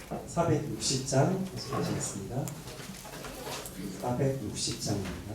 460장 하시겠습니다. 460장입니다.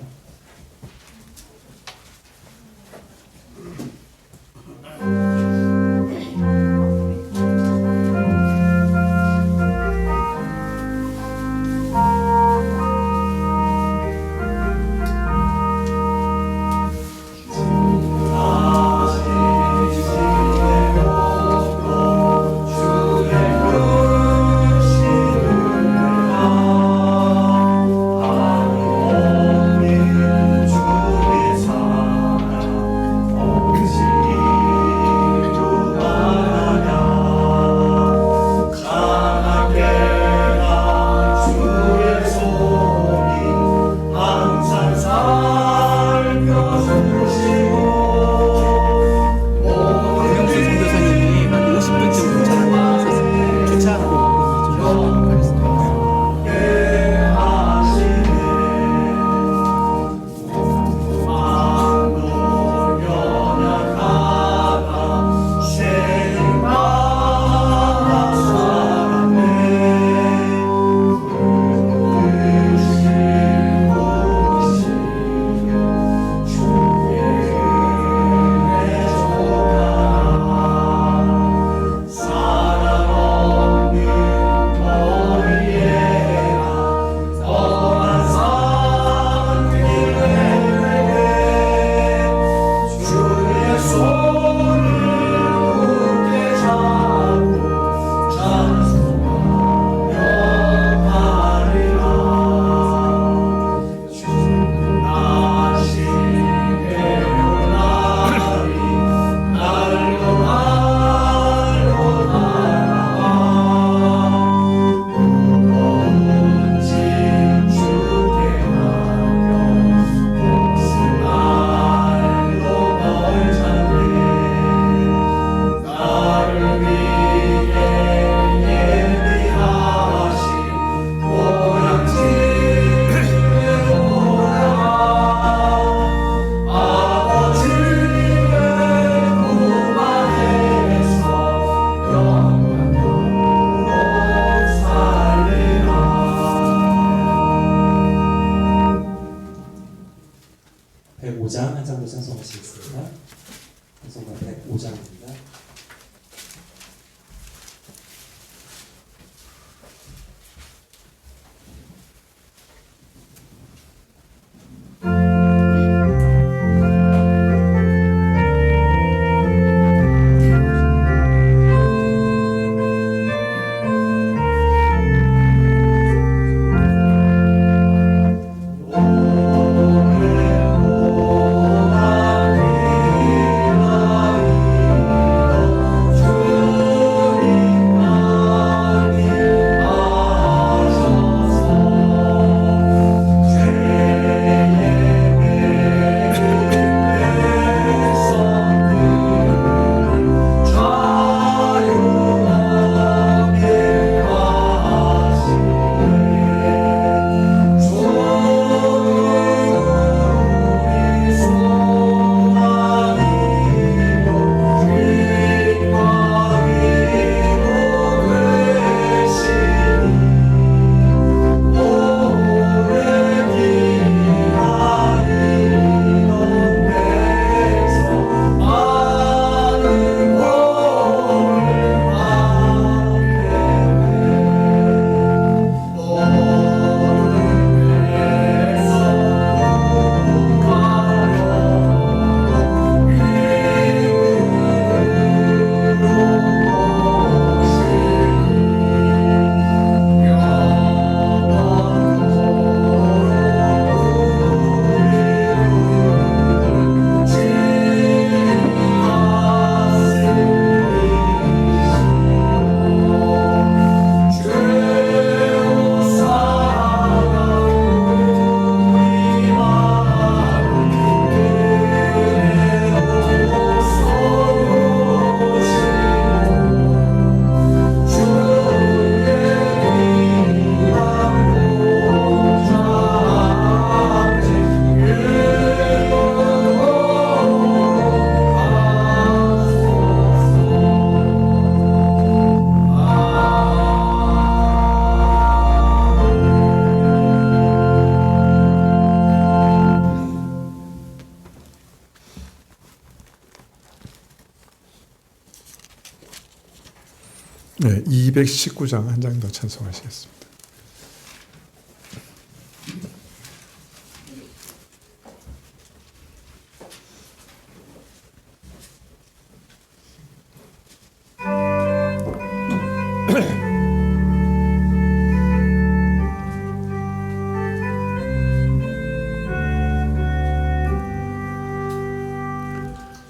219장 한 장 더 찬송하시겠습니다.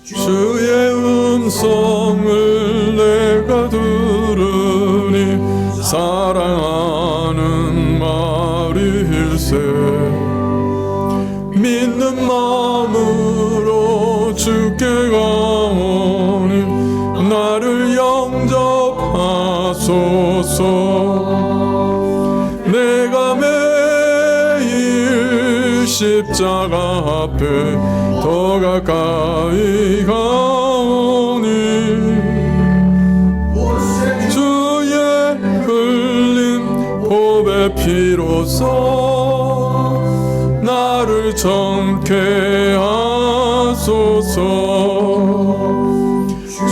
주의 음성을 내가 들으니 사랑하는 말일세. 믿는 마음으로 주께 가오니 나를 영접하소서. 내가 매일 십자가 앞에 더 가까이 가오니 주의 흘린 보배 피로써 나를 정케 하소서.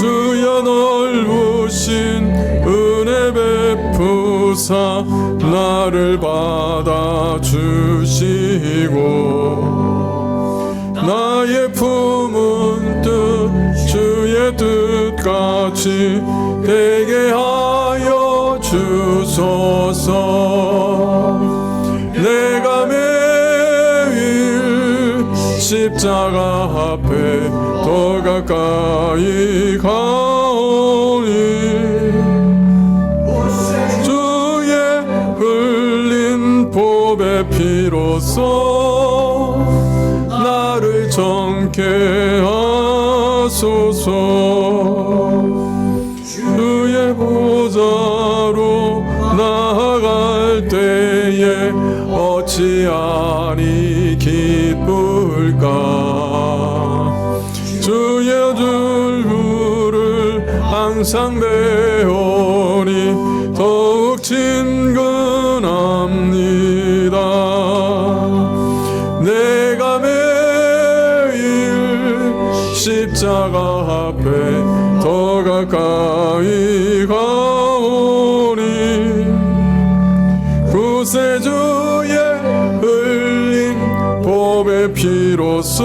주여 넓으신 은혜 베푸사 나를 받아주시고 나의 품은 뜻 주의 뜻같이 되게 하여 주소서. 내가 매일 십자가 앞에 더 가까이 가오니 주의 흘린 보배 피로써 나를 정케 하소서. 주의 보좌로 나아갈 때에 어찌하니 기쁠까. 주의 줄부를 항상 배우니 더욱 친근합니다. 내가 매일 십자가 앞에 더 가까이 가오니 구세주의 흘린 보배 피로써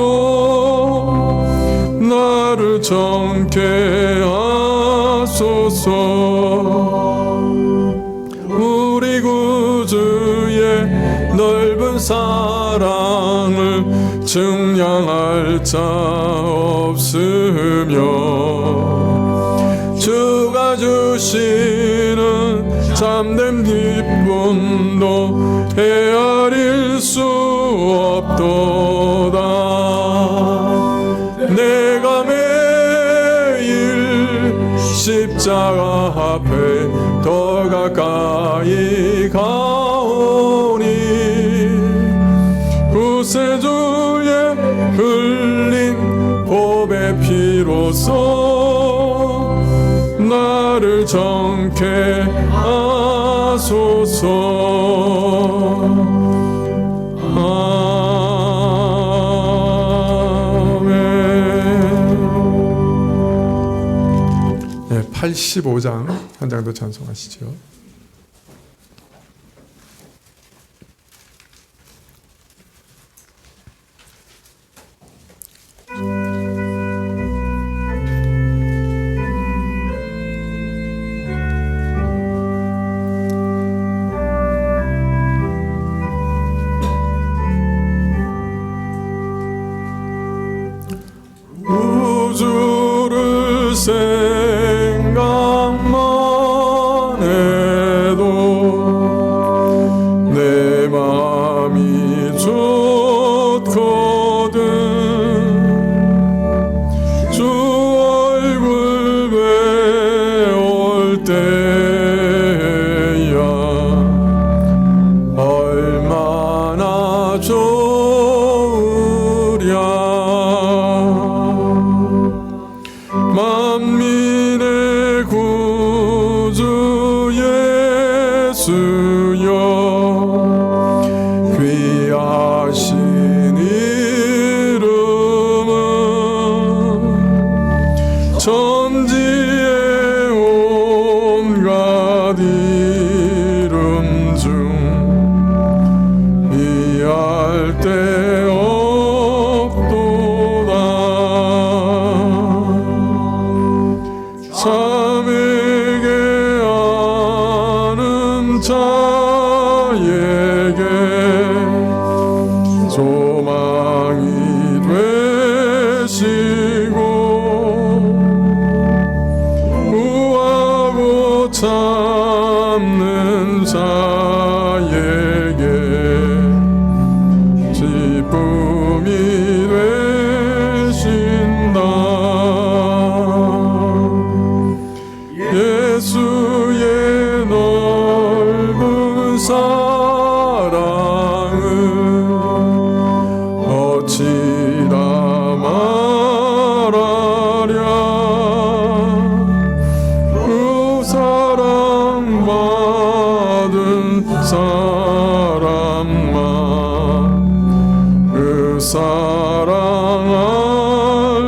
나를 정케 하소서. 우리 구주의 넓은 사랑을 증량할 자 없으며 주가 주시는 참된 기쁨도 헤아릴 수 없도다. 내가 매일 십자가 앞에 더 가까이 가오니 구세주의 흘린 보배 피로써 나를 정케 하소서. 아멘. 네, 85장 한 장 더 찬송하시죠. 우주를 생각만 해도 내 마음이 좋거든. 주 얼굴 배울 때야 얼마나 좋으랴. 만민의 구주 예수여 귀하신 이름은 천지의 온갖 자에게 소망이 되시고 구하고 참는 자에게 기쁨이 되신다. 예수의 넓은 사랑을 어찌다 말하랴. 그 사랑받은 사람만 그 사랑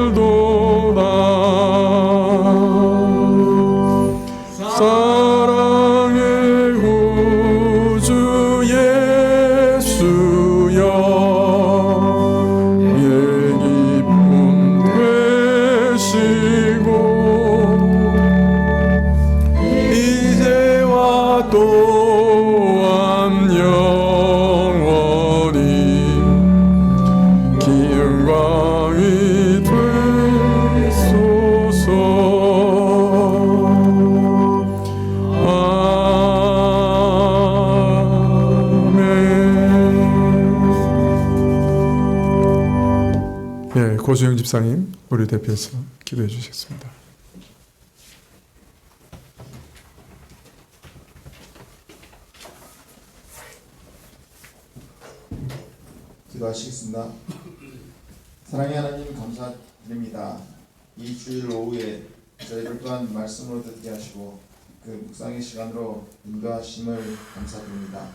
알도다. 사랑의 구주 예수여, 예 기쁨 되시고 이제와 또한 영원히 기영광이 되소서. 네, 고수영 집사님 우리 대표해서 기도해 주시겠습니다. 기도하시겠습니다. 사랑의 하나님 감사드립니다. 이 주일 오후에 저희를 또한 말씀으로 듣게 하시고 그 묵상의 시간으로 인도하심을 감사드립니다.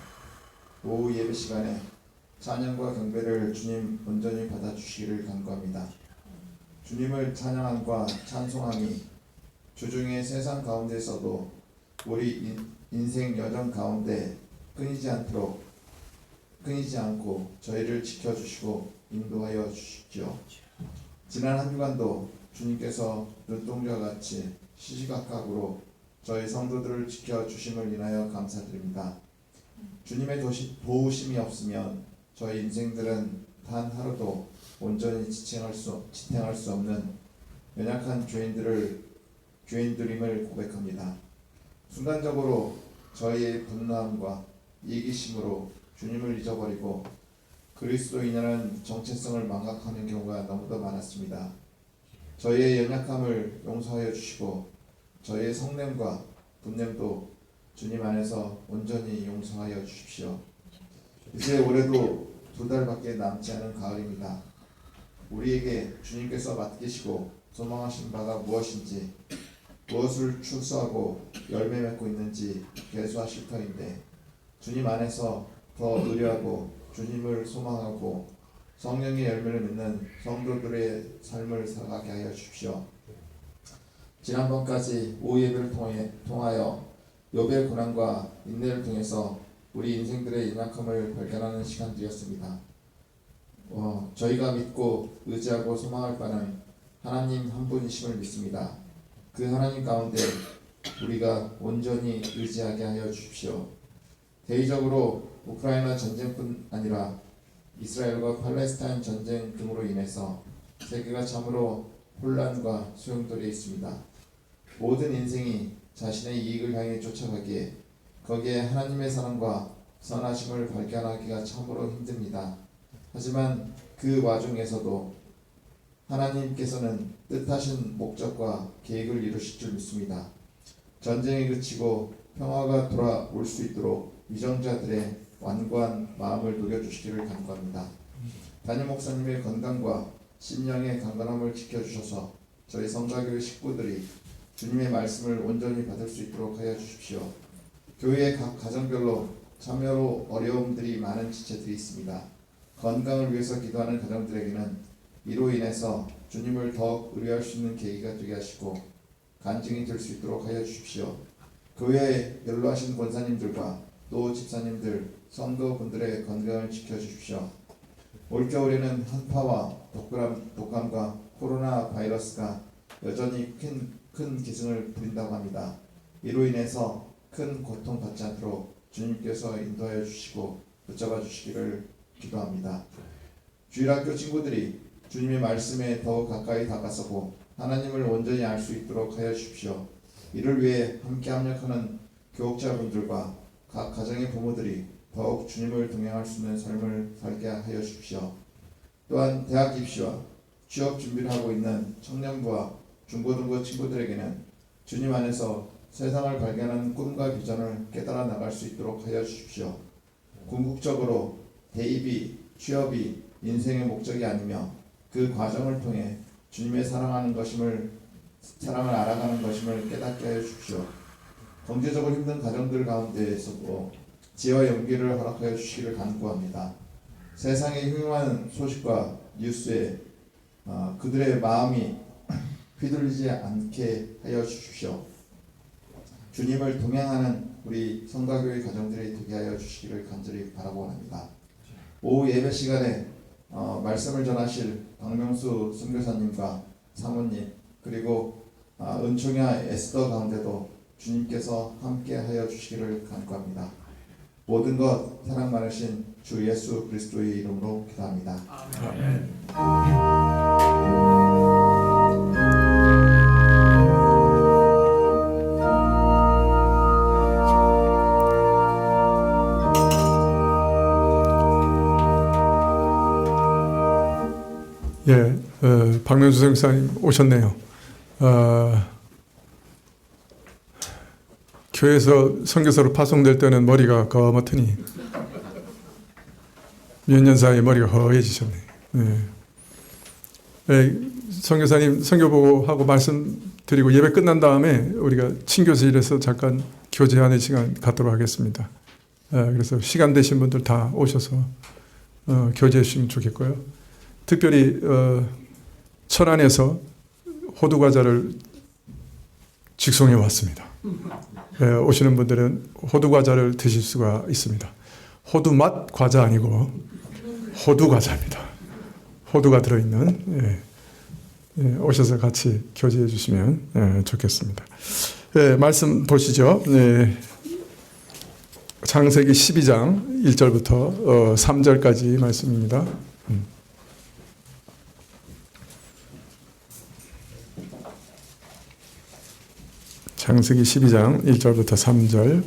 오후 예배 시간에 찬양과 경배를 주님 온전히 받아주시기를 간구합니다. 주님을 찬양함과 찬송함이 주중의 세상 가운데서도 우리 인생 여정 가운데 끊이지 않고 저희를 지켜주시고 인도하여 주십시오. 지난 한 주간도 주님께서 눈동자와 같이 시시각각으로 저희 성도들을 지켜주심을 인하여 감사드립니다. 주님의 도우심이 없으면 저희 인생들은 단 하루도 온전히 지탱할 수 없는 연약한 죄인들임을 고백합니다. 순간적으로 저희의 분노함과 이기심으로 주님을 잊어버리고 그리스도인이라는 정체성을 망각하는 경우가 너무도 많았습니다. 저희의 연약함을 용서하여 주시고 저희의 성냄과 분냄도 주님 안에서 온전히 용서하여 주십시오. 이제 올해도 2달밖에 남지 않은 가을입니다. 우리에게 주님께서 맡기시고 소망하신 바가 무엇인지, 무엇을 추수하고 열매 맺고 있는지 계수하실 터인데 주님 안에서 더 의뢰하고 주님을 소망하고 성령의 열매를 맺는 성도들의 삶을 살아가게 하여 주십시오. 지난번까지 오후 예배를 통하여 욥의 고난과 인내를 통해서 우리 인생들의 연약함을 발견하는 시간들이었습니다. 저희가 믿고 의지하고 소망할 바는 하나님 한 분이심을 믿습니다. 그 하나님 가운데 우리가 온전히 의지하게 하여 주십시오. 대의적으로 우크라이나 전쟁뿐 아니라 이스라엘과 팔레스타인 전쟁 등으로 인해서 세계가 참으로 혼란과 소용돌이에 있습니다. 모든 인생이 자신의 이익을 향해 쫓아가기에 거기에 하나님의 사랑과 선하심을 발견하기가 참으로 힘듭니다. 하지만 그 와중에서도 하나님께서는 뜻하신 목적과 계획을 이루실 줄 믿습니다. 전쟁이 그치고 평화가 돌아올 수 있도록 위정자들의 완고한 마음을 녹여주시기를 간구합니다. 담임 목사님의 건강과 심령의 강건함을 지켜주셔서 저희 성가교회 식구들이 주님의 말씀을 온전히 받을 수 있도록 하여 주십시오. 교회의 각 가정별로 참여로 어려움들이 많은 지체들이 있습니다. 건강을 위해서 기도하는 가정들에게는 이로 인해서 주님을 더욱 의뢰할 수 있는 계기가 되게 하시고 간증이 될 수 있도록 하여 주십시오. 교회에 연로하신 권사님들과 또 집사님들, 성도분들의 건강을 지켜주십시오. 올겨울에는 한파와 독감과 코로나 바이러스가 여전히 큰 기승을 부린다고 합니다. 이로 인해서 큰 고통받지 않도록 주님께서 인도하여 주시고 붙잡아 주시기를 기도합니다. 주일학교 친구들이 주님의 말씀에 더욱 가까이 다가서고 하나님을 온전히 알 수 있도록 하여 주십시오. 이를 위해 함께 합력하는 교육자분들과 각 가정의 부모들이 더욱 주님을 동행할 수 있는 삶을 살게 하여 주십시오. 또한 대학 입시와 취업 준비를 하고 있는 청년부와 중고등부 친구들에게는 주님 안에서 세상을 발견하는 꿈과 비전을 깨달아 나갈 수 있도록 하여 주십시오. 궁극적으로 대입이, 취업이 인생의 목적이 아니며 그 과정을 통해 주님의 사랑을 알아가는 것임을 깨닫게 하여 주십시오. 경제적으로 힘든 가정들 가운데에서도 지혜와 용기를 허락하여 주시기를 간구합니다. 세상의 흉흉한 소식과 뉴스에 그들의 마음이 휘둘리지 않게 하여 주십시오. 주님을 동행하는 우리 성가교회 가정들이 되게 하여 주시기를 간절히 바라고 원합니다. 오후 예배 시간에 말씀을 전하실 박명수 선교사님과 사모님 그리고 은총야 에스더 가운데도 주님께서 함께 하여 주시기를 간구합니다. 모든 것 사랑 많으신 주 예수 그리스도의 이름으로 기도합니다. 아멘. 예, 박명수 선교사님 오셨네요. 교회에서 선교사로 파송될 때는 머리가 거뭇하니 몇 년 사이에 머리가 허해지셨네. 예, 선교사님 선교 보고 하고 말씀드리고 예배 끝난 다음에 우리가 친교실에서 잠깐 교제하는 시간 갖도록 하겠습니다. 그래서 시간 되신 분들 다 오셔서 교제해 주시면 좋겠고요. 특별히 천안에서 호두 과자를 직송해 왔습니다. 오시는 분들은 호두 과자를 드실 수가 있습니다. 호두 맛 과자 아니고 호두 과자입니다. 호두가 들어있는 오셔서 같이 교제해 주시면 좋겠습니다. 말씀 보시죠. 창세기 12장 1절부터 3절까지 말씀입니다. 창세기 12장 1절부터 3절,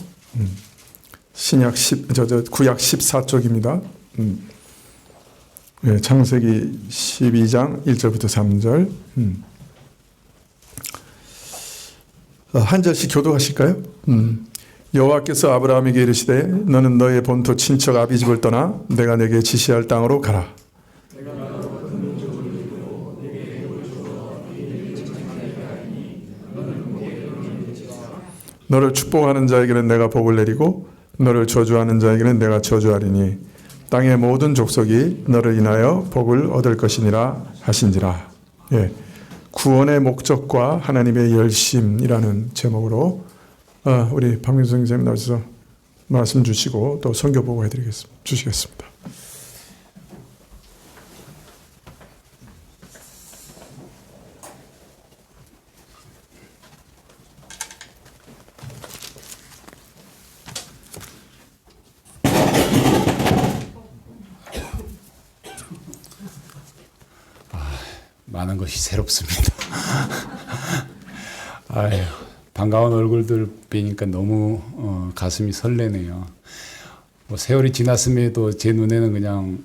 구약 14쪽입니다. 창세기 12장 1절부터 3절. 한 절씩 교독하실까요? 여호와께서 아브라함에게 이르시되 너는 너의 본토 친척 아비 집을 떠나 내가 내게 지시할 땅으로 가라. 너를 축복하는 자에게는 내가 복을 내리고 너를 저주하는 자에게는 내가 저주하리니 땅의 모든 족속이 너를 인하여 복을 얻을 것이니라 하신지라. 예, 구원의 목적과 하나님의 열심이라는 제목으로 우리 박민수 선생님 나와서 말씀 주시고 또 선교 보고 주시겠습니다. 많은 것이 새롭습니다. 아유, 반가운 얼굴들 뵈니까 너무 가슴이 설레네요. 뭐 세월이 지났음에도 제 눈에는 그냥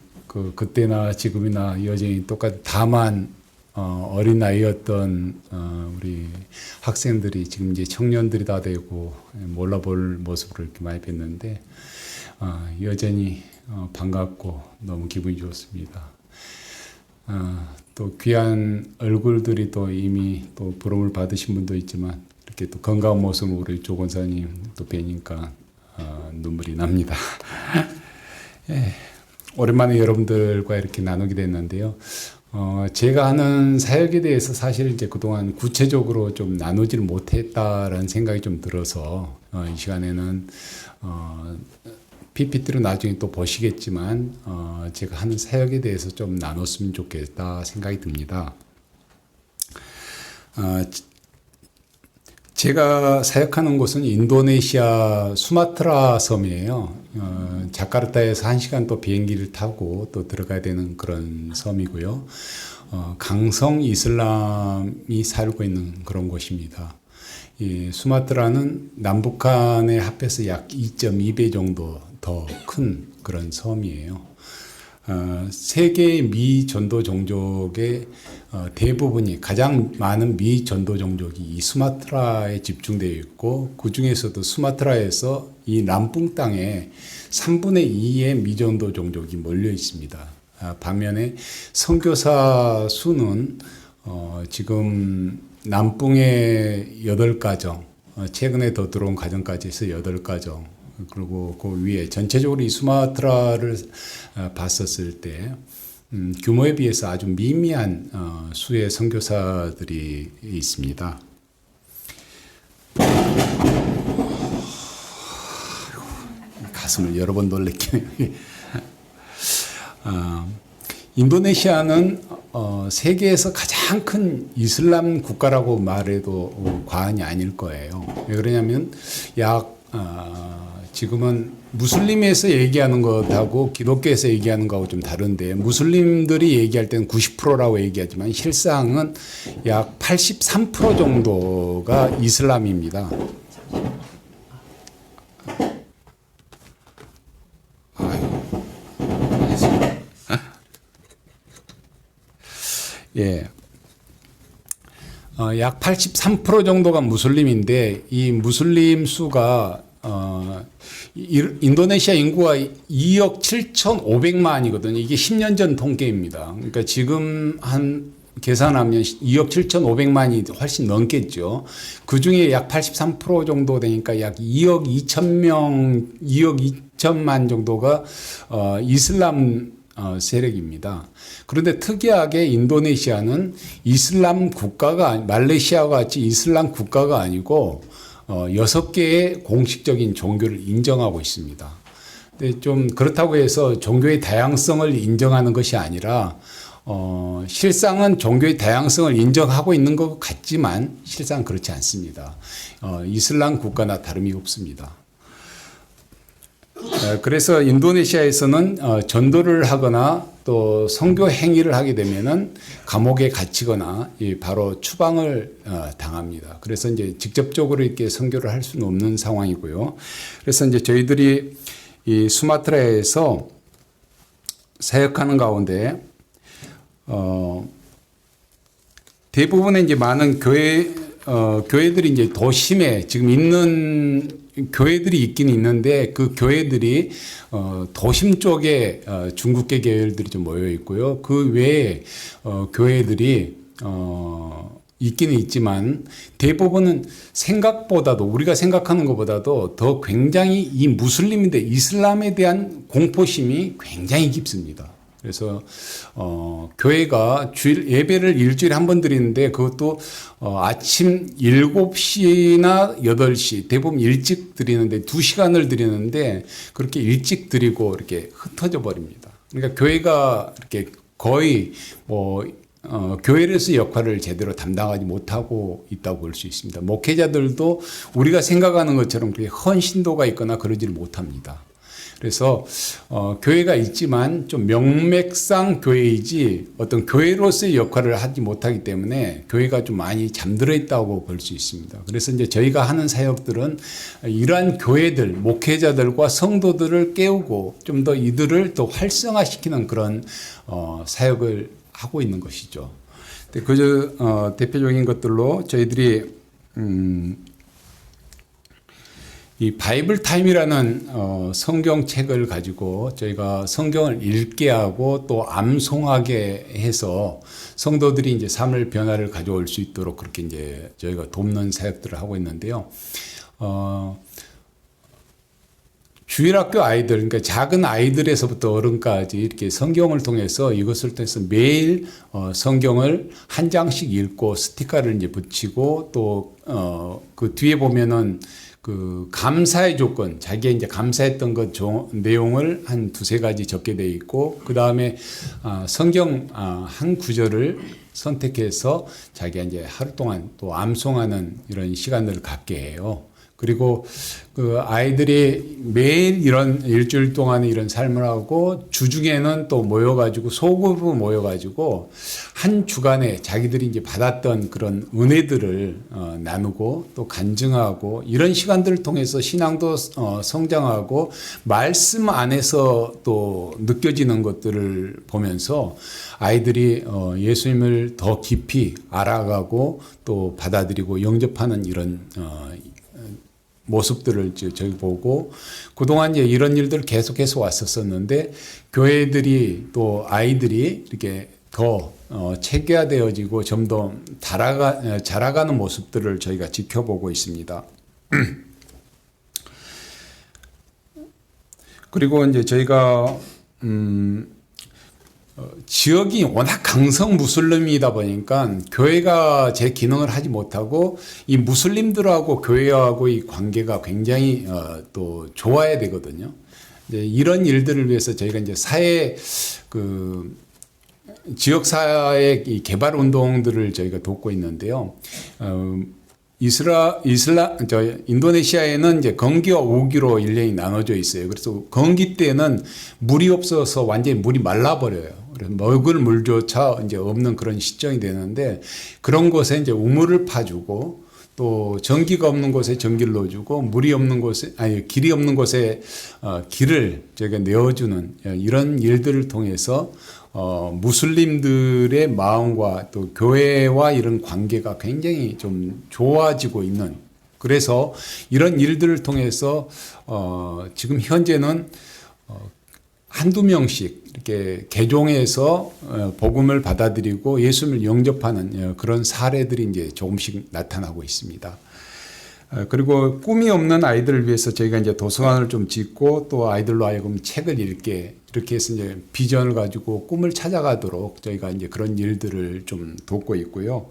그때나 지금이나 여전히 똑같. 다만 어린 나이였던 우리 학생들이 지금 이제 청년들이 다 되고 몰라볼 모습을 이렇게 많이 뵀는데 여전히 반갑고 너무 기분이 좋습니다. 또 귀한 얼굴들이 또 이미 또 부름을 받으신 분도 있지만 이렇게 또 건강한 모습으로 우리 조 권사님 또 뵈니까 눈물이 납니다. 예, 오랜만에 여러분들과 이렇게 나누게 됐는데요. 제가 하는 사역에 대해서 사실 이제 그동안 구체적으로 좀 나누지를 못했다라는 생각이 좀 들어서 이 시간에는 PPT로 나중에 또 보시겠지만 제가 하는 사역에 대해서 좀 나눴으면 좋겠다 생각이 듭니다. 제가 사역하는 곳은 인도네시아 수마트라 섬이에요. 자카르타에서 1시간 또 비행기를 타고 또 들어가야 되는 그런 섬이고요. 강성 이슬람이 살고 있는 그런 곳입니다. 이 수마트라는 남북한에 합해서 약 2.2배 정도 더 큰 그런 섬이에요. 세계의 미 전도 종족의 대부분이 가장 많은 미 전도 종족이 이 수마트라에 집중되어 있고 그 중에서도 수마트라에서 이 남풍 땅에 3분의 2의 미 전도 종족이 몰려 있습니다. 반면에 선교사 수는 지금 남풍의 8가정, 최근에 더 들어온 가정까지 해서 8가정, 그리고 그 위에 전체적으로 이 수마트라를 봤었을 때 규모에 비해서 아주 미미한 수의 선교사들이 있습니다. 가슴을 여러 번 놀랬긴 해요. 인도네시아는 세계에서 가장 큰 이슬람 국가라고 말해도 과언이 아닐 거예요. 왜 그러냐면 지금은 무슬림에서 얘기하는 것하고 기독교에서 얘기하는 것하고 좀 다른데, 무슬림들이 얘기할 때는 90%라고 얘기하지만 실상은 약 83% 정도가 이슬람입니다. 예. 약 83% 정도가 무슬림인데, 이 무슬림 수가 인도네시아 인구가 2억 7,500만이거든요. 이게 10년 전 통계입니다. 그러니까 지금 한 계산하면 2억 7,500만이 훨씬 넘겠죠. 그 중에 약 83% 정도 되니까 약 2억 2천 2천만 정도가 이슬람 세력입니다. 그런데 특이하게 인도네시아는 이슬람 국가가, 말레이시아와 같이 이슬람 국가가 아니고 6개의 공식적인 종교를 인정하고 있습니다. 근데 좀 그렇다고 해서 종교의 다양성을 인정하는 것이 아니라 실상은 종교의 다양성을 인정하고 있는 것 같지만 실상 그렇지 않습니다. 이슬람 국가나 다름이 없습니다. 그래서 인도네시아에서는 전도를 하거나 또 선교 행위를 하게 되면은 감옥에 갇히거나 바로 추방을 당합니다. 그래서 이제 직접적으로 이렇게 선교를 할 수는 없는 상황이고요. 그래서 이제 저희들이 이 수마트라에서 사역하는 가운데 대부분의 이제 많은 교회들이 이제 도심에 지금 있는 교회들이 있긴 있는데, 그 교회들이 도심 쪽에 중국계 교회들이 좀 모여 있고요. 그 외에 교회들이 있기는 있지만 대부분은 생각보다도, 우리가 생각하는 것보다도 더 굉장히 이 무슬림인데 이슬람에 대한 공포심이 굉장히 깊습니다. 그래서 교회가 주일 예배를 일주일에 한 번 드리는데, 그것도 아침 7시나 8시, 대부분 일찍 드리는데 2시간을 드리는데 그렇게 일찍 드리고 이렇게 흩어져 버립니다. 그러니까 교회가 이렇게 거의 교회로서의 역할을 제대로 담당하지 못하고 있다고 볼 수 있습니다. 목회자들도 우리가 생각하는 것처럼 그렇게 헌신도가 있거나 그러지를 못합니다. 그래서 교회가 있지만 좀 명맥상 교회이지 어떤 교회로서의 역할을 하지 못하기 때문에 교회가 좀 많이 잠들어 있다고 볼 수 있습니다. 그래서 이제 저희가 하는 사역들은 이러한 교회들, 목회자들과 성도들을 깨우고 좀 더 이들을 더 활성화시키는 그런 사역을 하고 있는 것이죠. 그저 대표적인 것들로 저희들이 이 바이블 타임이라는 성경책을 가지고 저희가 성경을 읽게 하고 또 암송하게 해서 성도들이 이제 삶의 변화를 가져올 수 있도록 그렇게 이제 저희가 돕는 사역들을 하고 있는데요. 주일학교 아이들, 그러니까 작은 아이들에서부터 어른까지 이렇게 성경을 통해서 이것을 통해서 매일 성경을 한 장씩 읽고 스티커를 이제 붙이고 또 그 뒤에 보면은 그 감사의 조건, 자기가 이제 감사했던 것 내용을 한 두세 가지 적게 돼 있고, 그 다음에 성경 한 구절을 선택해서 자기가 이제 하루 동안 또 암송하는 이런 시간들을 갖게 해요. 그리고 그 아이들이 매일 이런 일주일 동안 이런 삶을 하고 주중에는 또 모여가지고 소그룹으로 모여가지고 한 주간에 자기들이 이제 받았던 그런 은혜들을 나누고 또 간증하고 이런 시간들을 통해서 신앙도 성장하고 말씀 안에서 또 느껴지는 것들을 보면서 아이들이 예수님을 더 깊이 알아가고 또 받아들이고 영접하는 이런 모습들을 저희 보고 그동안 이제 이런 일들을 계속해서 왔었었는데 교회들이 또 아이들이 이렇게 더 체계화되어지고 좀 더 자라가는 모습들을 저희가 지켜보고 있습니다. 그리고 이제 저희가 지역이 워낙 강성 무슬림이다 보니까 교회가 제 기능을 하지 못하고 이 무슬림들하고 교회하고 이 관계가 굉장히 또 좋아야 되거든요. 이런 일들을 위해서 저희가 이제 사회 그 지역 사회 이 개발 운동들을 저희가 돕고 있는데요. 인도네시아에는 이제 건기와 우기로 일년이 나눠져 있어요. 그래서 건기 때는 물이 없어서 완전히 물이 말라버려요. 그래서 먹을 물조차 이제 없는 그런 시점이 되는데 그런 곳에 이제 우물을 파주고 또 전기가 없는 곳에 전기를 넣어주고 물이 없는 곳에 길이 없는 곳에 길을 저희가 내어주는 이런 일들을 통해서 무슬림들의 마음과 또 교회와 이런 관계가 굉장히 좀 좋아지고 있는 그래서 이런 일들을 통해서 지금 현재는 한두 명씩 이렇게 개종해서 복음을 받아들이고 예수님을 영접하는 그런 사례들이 이제 조금씩 나타나고 있습니다. 그리고 꿈이 없는 아이들을 위해서 저희가 이제 도서관을 좀 짓고 또 아이들로 하여금 책을 읽게 이렇게 해서 이제 비전을 가지고 꿈을 찾아가도록 저희가 이제 그런 일들을 좀 돕고 있고요.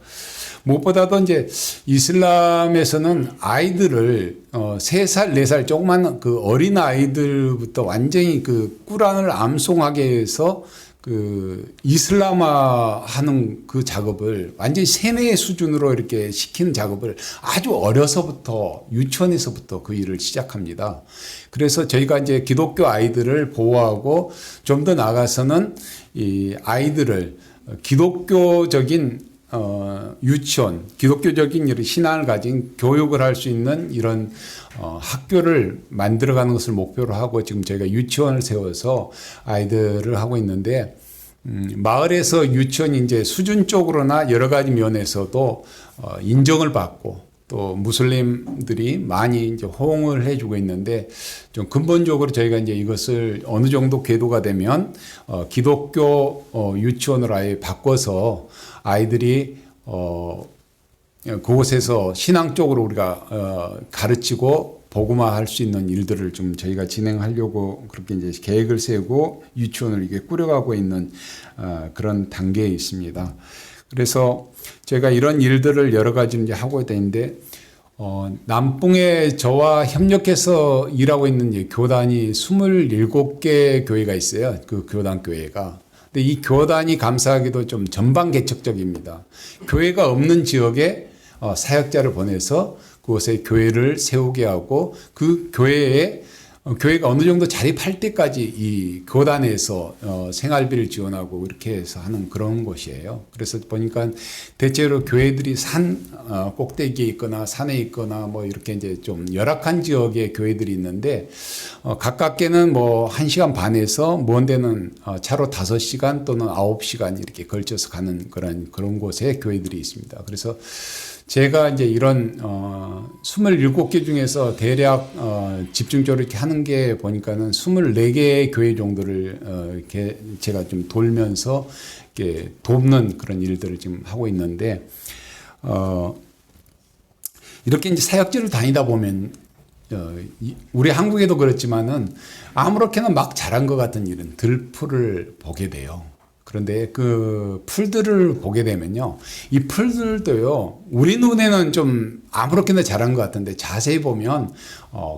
무엇보다도 이제 이슬람에서는 아이들을 3살, 4살 조그만 그 어린 아이들부터 완전히 그 꾸란을 암송하게 해서 그 이슬람화 하는 그 작업을 완전히 세뇌 수준으로 이렇게 시키는 작업을 아주 어려서부터 유치원에서부터 그 일을 시작합니다. 그래서 저희가 이제 기독교 아이들을 보호하고 좀 더 나아가서는 이 아이들을 기독교적인 유치원, 기독교적인 이런 신앙을 가진 교육을 할 수 있는 이런 학교를 만들어가는 것을 목표로 하고 지금 저희가 유치원을 세워서 아이들을 하고 있는데 마을에서 유치원이 이제 수준적으로나 여러 가지 면에서도 인정을 받고 또 무슬림들이 많이 이제 호응을 해주고 있는데 좀 근본적으로 저희가 이제 이것을 어느 정도 궤도가 되면 기독교 유치원으로 아예 바꿔서 아이들이 그곳에서 신앙 쪽으로 우리가 가르치고 복음화할 수 있는 일들을 좀 저희가 진행하려고 그렇게 이제 계획을 세우고 유치원을 이게 꾸려가고 있는 그런 단계에 있습니다. 그래서 제가 이런 일들을 여러 가지 이제 하고 있는데 남북에 저와 협력해서 일하고 있는 이제 교단이 27개 교회가 있어요. 그 교단 교회가. 근데 이 교단이 감사하게도 좀 전방 개척적입니다. 교회가 없는 지역에 사역자를 보내서 그곳에 교회를 세우게 하고 그 교회가 어느 정도 자립할 때까지 이 교단에서 생활비를 지원하고 이렇게 해서 하는 그런 곳이에요. 그래서 보니까 대체로 교회들이 산 꼭대기에 있거나 산에 있거나 뭐 이렇게 이제 좀 열악한 지역에 교회들이 있는데 가깝게는 뭐 1시간 반에서 먼 데는 차로 5시간 또는 9시간 이렇게 걸쳐서 가는 그런 곳에 교회들이 있습니다. 그래서 제가 이제 이런 27개 중에서 대략 집중적으로 이렇게 하는 게 보니까는 24개의 교회 정도를 이렇게 제가 좀 돌면서 이렇게 돕는 그런 일들을 지금 하고 있는데 이렇게 이제 사역지를 다니다 보면 우리 한국에도 그렇지만은 아무렇게나 막 잘한 것 같은 일은 들풀을 보게 돼요. 그런데 그 풀들을 보게 되면요, 이 풀들도요, 우리 눈에는 좀 아무렇게나 자란 것 같은데 자세히 보면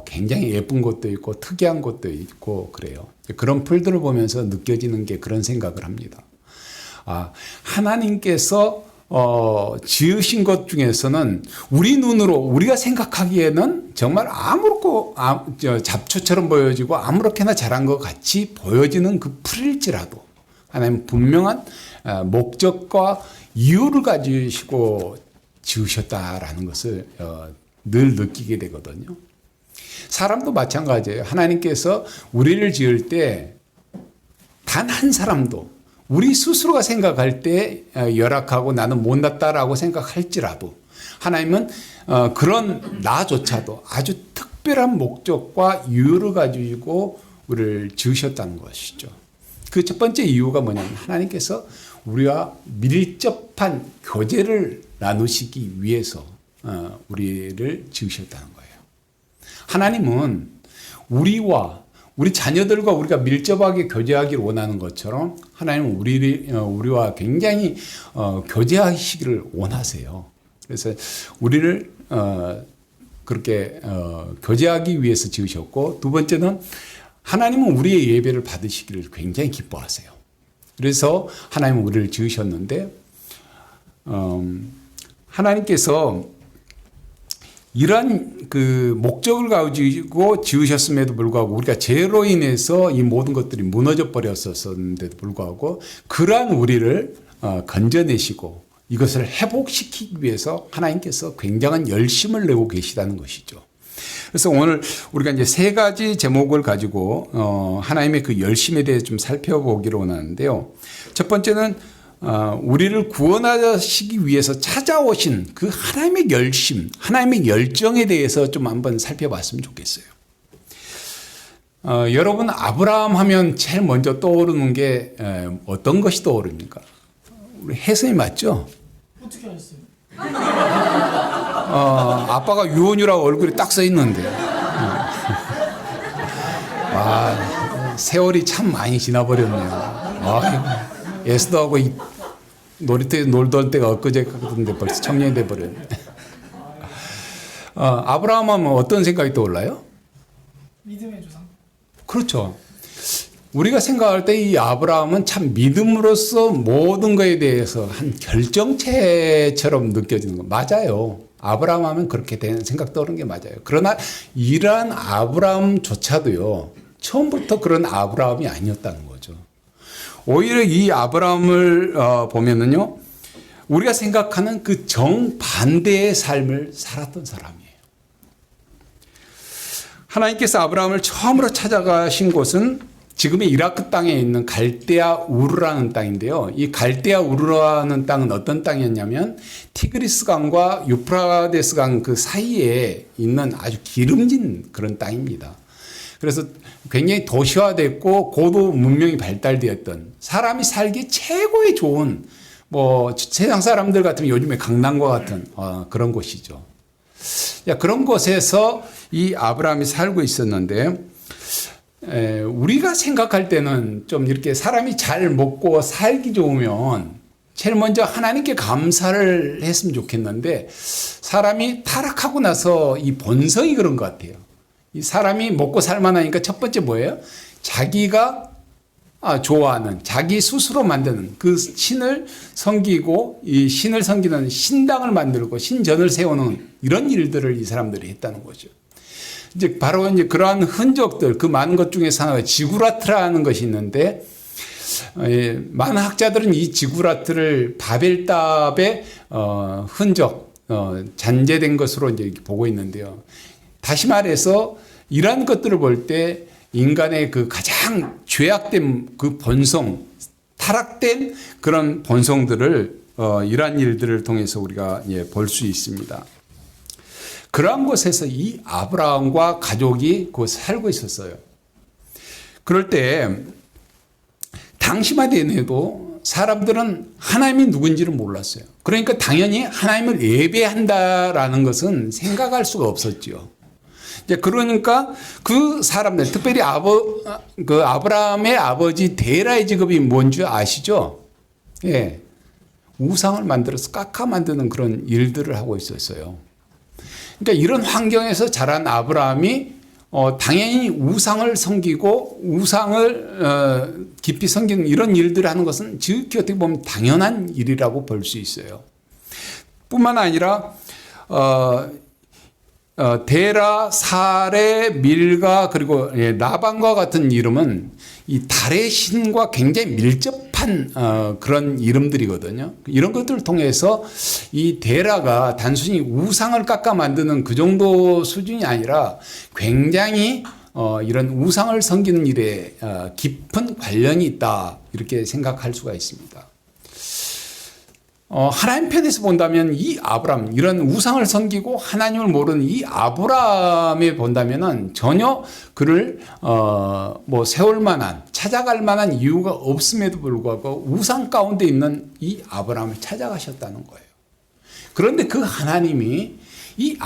굉장히 예쁜 것도 있고 특이한 것도 있고 그래요. 그런 풀들을 보면서 느껴지는 게 그런 생각을 합니다. 하나님께서 지으신 것 중에서는 우리 눈으로 우리가 생각하기에는 정말 잡초처럼 보여지고 아무렇게나 자란 것 같이 보여지는 그 풀일지라도 하나님 분명한 목적과 이유를 가지시고 지으셨다라는 것을 늘 느끼게 되거든요. 사람도 마찬가지예요. 하나님께서 우리를 지을 때 단 한 사람도 우리 스스로가 생각할 때 열악하고 나는 못났다라고 생각할지라도 하나님은 그런 나조차도 아주 특별한 목적과 이유를 가지고 우리를 지으셨다는 것이죠. 그 첫 번째 이유가 뭐냐면 하나님께서 우리와 밀접한 교제를 나누시기 위해서 우리를 지으셨다는 거예요. 하나님은 우리 자녀들과 우리가 밀접하게 교제하기를 원하는 것처럼 하나님은 우리와 굉장히 교제하시기를 원하세요. 그래서 우리를 그렇게 교제하기 위해서 지으셨고, 두 번째는 하나님은 우리의 예배를 받으시기를 굉장히 기뻐하세요. 그래서 하나님은 우리를 지으셨는데 하나님께서 이러한 그 목적을 가지고 지으셨음에도 불구하고 우리가 죄로 인해서 이 모든 것들이 무너져 버렸었는데도 불구하고 그러한 우리를 건져내시고 이것을 회복시키기 위해서 하나님께서 굉장한 열심을 내고 계시다는 것이죠. 그래서 오늘 우리가 이제 세 가지 제목을 가지고 하나님의 그 열심에 대해 좀 살펴보기로 원하는데요. 첫 번째는 우리를 구원하시기 위해서 찾아오신 그 하나님의 열심, 하나님의 열정에 대해서 좀 한번 살펴봤으면 좋겠어요. 여러분, 아브라함 하면 제일 먼저 떠오르는 게 어떤 것이 떠오릅니까? 우리 혜선이 맞죠? 어떻게 하셨어요? 아빠가 유언이라고 얼굴이 딱 써 있는데. 세월이 참 많이 지나버렸네요. 에스더하고 놀이터에 놀던 때가 엊그제 같은데 벌써 청년이 돼버렸네. 아브라함 하면 어떤 생각이 떠올라요? 믿음의 조상. 그렇죠. 우리가 생각할 때 이 아브라함은 참 믿음으로써 모든 것에 대해서 한 결정체처럼 느껴지는 거 맞아요. 아브라함 하면 그렇게 되는 생각 떠오르는 게 맞아요. 그러나 이러한 아브라함조차도요, 처음부터 그런 아브라함이 아니었다는 거죠. 오히려 이 아브라함을 보면은요, 우리가 생각하는 그 정반대의 삶을 살았던 사람이에요. 하나님께서 아브라함을 처음으로 찾아가신 곳은 지금의 이라크 땅에 있는 갈대아 우르라는 땅인데요. 이 갈대아 우르라는 땅은 어떤 땅이었냐면 티그리스 강과 유프라데스 강 그 사이에 있는 아주 기름진 그런 땅입니다. 그래서 굉장히 도시화됐고 고도 문명이 발달되었던, 사람이 살기 최고의 좋은, 세상 사람들 같으면 요즘에 강남과 같은 그런 곳이죠. 그런 곳에서 이 아브라함이 살고 있었는데, 우리가 생각할 때는 좀 이렇게 사람이 잘 먹고 살기 좋으면 제일 먼저 하나님께 감사를 했으면 좋겠는데, 사람이 타락하고 나서 이 본성이 그런 것 같아요. 이 사람이 먹고 살만하니까 첫 번째 뭐예요? 자기가 좋아하는, 자기 스스로 만드는 그 신을 섬기고, 이 신을 섬기는 신당을 만들고 신전을 세우는 이런 일들을 이 사람들이 했다는 거죠. 이제 바로 이제 그러한 흔적들, 그 많은 것 중에서 하나가 지구라트라는 것이 있는데, 많은 학자들은 이 지구라트를 바벨탑의 흔적, 잔재된 것으로 이제 이렇게 보고 있는데요. 다시 말해서 이러한 것들을 볼 때 인간의 그 가장 죄악된 그 본성, 타락된 그런 본성들을 이러한 일들을 통해서 우리가 볼 수 있습니다. 그러한 곳에서 이 아브라함과 가족이 그 살고 있었어요. 그럴 때 당시만 해도 사람들은 하나님이 누군지를 몰랐어요. 그러니까 당연히 하나님을 예배한다라는 것은 생각할 수가 없었죠. 그러니까 그 사람들, 특별히 아브라함의 아버지 데라의 직업이 뭔지 아시죠? 예, 우상을 만들어서 깎아 만드는 그런 일들을 하고 있었어요. 그러니까 이런 환경에서 자란 아브라함이 당연히 우상을 섬기고 우상을 깊이 섬기는 이런 일들을 하는 것은 지극히 어떻게 보면 당연한 일이라고 볼 수 있어요. 뿐만 아니라 데라, 사레, 밀가 그리고 라반과 같은 이름은 이 달의 신과 굉장히 밀접한 그런 이름들이거든요. 이런 것들을 통해서 이 데라가 단순히 우상을 깎아 만드는 그 정도 수준이 아니라 굉장히 이런 우상을 섬기는 일에 깊은 관련이 있다 이렇게 생각할 수가 있습니다. 하나님 편에서 본다면 이 아브람, 이런 우상을 섬기고 하나님을 모르는 이 아브람에 본다면은 전혀 그를 세울 만한, 찾아갈 만한 이유가 없음에도 불구하고 우상 가운데 있는 이 아브람을 찾아가셨다는 거예요. 그런데 그 하나님이 이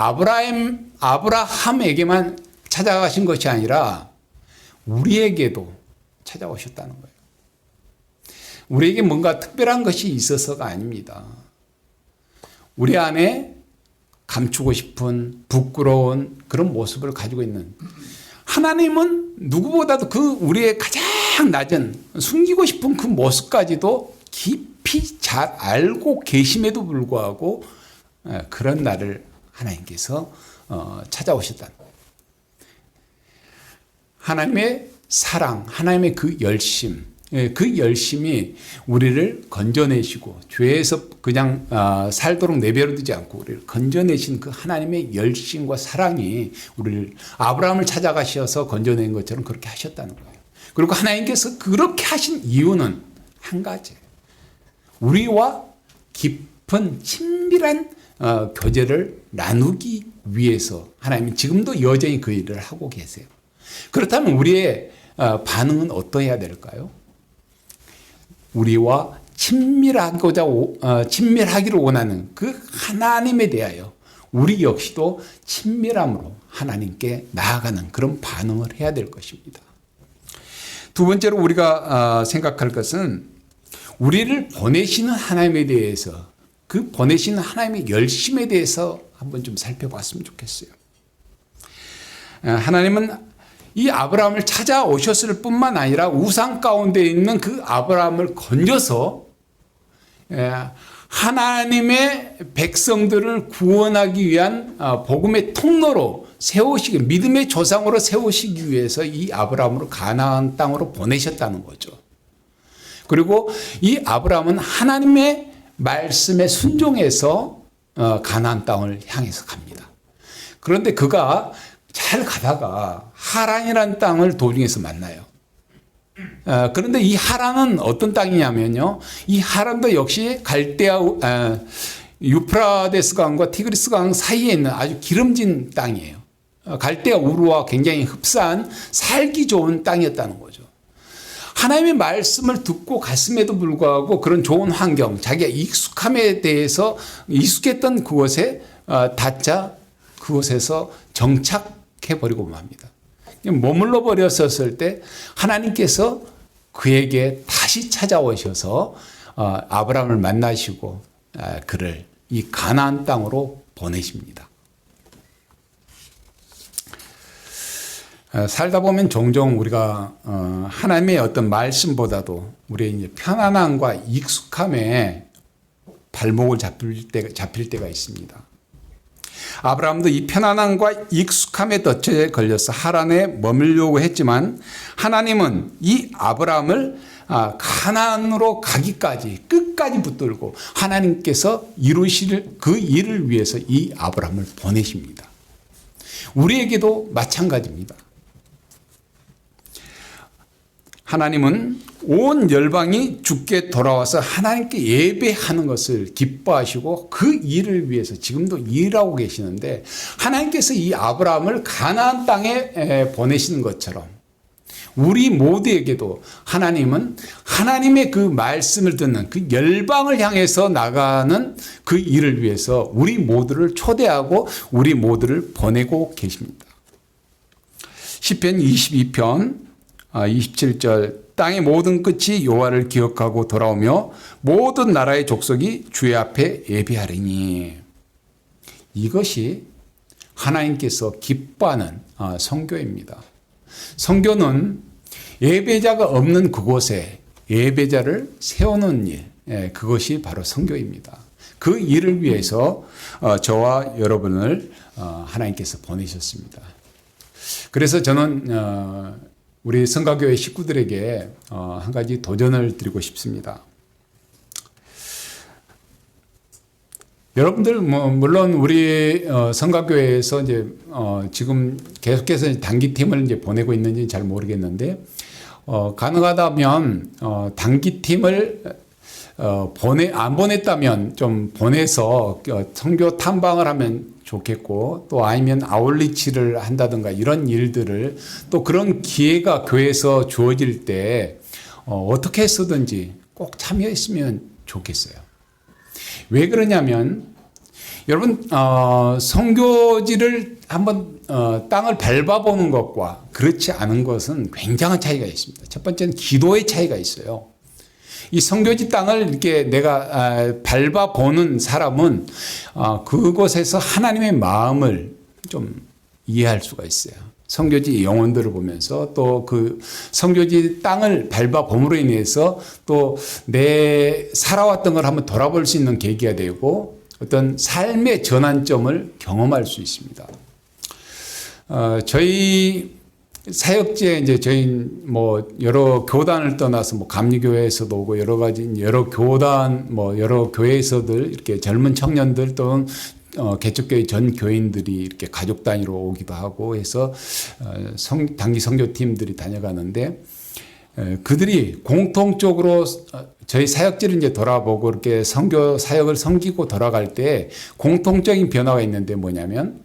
아브라함에게만 찾아가신 것이 아니라 우리에게도 찾아오셨다는 거예요. 우리에게 뭔가 특별한 것이 있어서가 아닙니다. 우리 안에 감추고 싶은 부끄러운 그런 모습을 가지고 있는 하나님은 누구보다도 그 우리의 가장 낮은 숨기고 싶은 그 모습까지도 깊이 잘 알고 계심에도 불구하고 그런 나를 하나님께서 찾아오셨다. 하나님의 사랑, 하나님의 그 열심, 그 열심이 우리를 건져내시고 죄에서 그냥 살도록 내버려두지 않고 우리를 건져내신 그 하나님의 열심과 사랑이 우리를 아브라함을 찾아가셔서 건져낸 것처럼 그렇게 하셨다는 거예요. 그리고 하나님께서 그렇게 하신 이유는 한 가지예요. 우리와 깊은 친밀한 교제를 나누기 위해서 하나님이 지금도 여전히 그 일을 하고 계세요. 그렇다면 우리의 반응은 어떠해야 될까요? 우리와 친밀하기를 원하는 그 하나님에 대하여 우리 역시도 친밀함으로 하나님께 나아가는 그런 반응을 해야 될 것입니다. 두 번째로 우리가 생각할 것은 우리를 보내시는 하나님에 대해서 그 보내시는 하나님의 열심에 대해서 한번 좀 살펴봤으면 좋겠어요. 하나님은 이 아브라함을 찾아오셨을 뿐만 아니라 우상 가운데 있는 그 아브라함을 건져서 하나님의 백성들을 구원하기 위한 복음의 통로로 세우시기, 믿음의 조상으로 세우시기 위해서 이 아브라함을 가나안 땅으로 보내셨다는 거죠. 그리고 이 아브라함은 하나님의 말씀에 순종해서 가나안 땅을 향해서 갑니다. 그런데 그가 잘 가다가 하란이라는 땅을 도중에서 만나요. 그런데 이 하란은 어떤 땅이냐면요. 이 하란도 역시 갈대아 유프라데스 강과 티그리스 강 사이에 있는 아주 기름진 땅이에요. 갈대아 우루와 굉장히 흡사한 살기 좋은 땅이었다는 거죠. 하나님의 말씀을 듣고 갔음에도 불구하고 그런 좋은 환경, 자기가 익숙함에 대해서 익숙했던 그곳에 닿자 그곳에서 정착해버리고 맙니다. 머물러 버렸었을 때 하나님께서 그에게 다시 찾아오셔서 아브라함을 만나시고 그를 이 가나안 땅으로 보내십니다. 살다 보면 종종 우리가 하나님의 어떤 말씀보다도 우리의 이제 편안함과 익숙함에 발목을 잡힐 때가 있습니다. 아브라함도 이 편안함과 익숙함의 덫에 걸려서 하란에 머물려고 했지만 하나님은 이 아브라함을 가나안으로 가기까지 끝까지 붙들고 하나님께서 이루실 그 일을 위해서 이 아브라함을 보내십니다. 우리에게도 마찬가지입니다. 하나님은 온 열방이 주께 돌아와서 하나님께 예배하는 것을 기뻐하시고 그 일을 위해서 지금도 일하고 계시는데 하나님께서 이 아브라함을 가나안 땅에 보내시는 것처럼 우리 모두에게도 하나님은 하나님의 그 말씀을 듣는 그 열방을 향해서 나가는 그 일을 위해서 우리 모두를 초대하고 우리 모두를 보내고 계십니다. 시편 22편 27절 땅의 모든 끝이 여호와를 기억하고 돌아오며 모든 나라의 족속이 주의 앞에 예배하리니. 이것이 하나님께서 기뻐하는 선교입니다. 선교는 예배자가 없는 그곳에 예배자를 세우는 일, 그것이 바로 선교입니다. 그 일을 위해서 저와 여러분을 하나님께서 보내셨습니다. 그래서 저는 우리 성가교회 식구들에게 한 가지 도전을 드리고 싶습니다. 여러분들 물론 우리 성가교회에서 이제 지금 계속해서 단기팀을 이제 보내고 있는지 잘 모르겠는데 가능하다면 단기팀을 안 보냈다면 좀 보내서 선교 탐방을 하면 좋겠고, 또 아니면 아울리치를 한다든가 이런 일들을, 또 그런 기회가 교회에서 주어질 때 어떻게 해서든지 꼭 참여했으면 좋겠어요. 왜 그러냐면 여러분 선교지를 한번 땅을 밟아보는 것과 그렇지 않은 것은 굉장한 차이가 있습니다. 첫 번째는 기도의 차이가 있어요. 이 선교지 땅을 이렇게 내가 밟아보는 사람은 그곳에서 하나님의 마음을 좀 이해할 수가 있어요. 선교지 영혼들을 보면서 또 그 선교지 땅을 밟아봄으로 인해서 또 내 살아왔던 걸 한번 돌아볼 수 있는 계기가 되고 어떤 삶의 전환점을 경험할 수 있습니다. 저희 사역지에 이제 저희 뭐 여러 교단을 떠나서 뭐 감리교회에서도 오고 여러 가지 여러 교단 뭐 여러 교회에서들 이렇게 젊은 청년들 또는 개척교회 전 교인들이 이렇게 가족 단위로 오기도 하고 해서 단기 선교팀들이 다녀가는데 그들이 공통적으로 저희 사역지를 이제 돌아보고 이렇게 선교 사역을 섬기고 돌아갈 때 공통적인 변화가 있는데 뭐냐면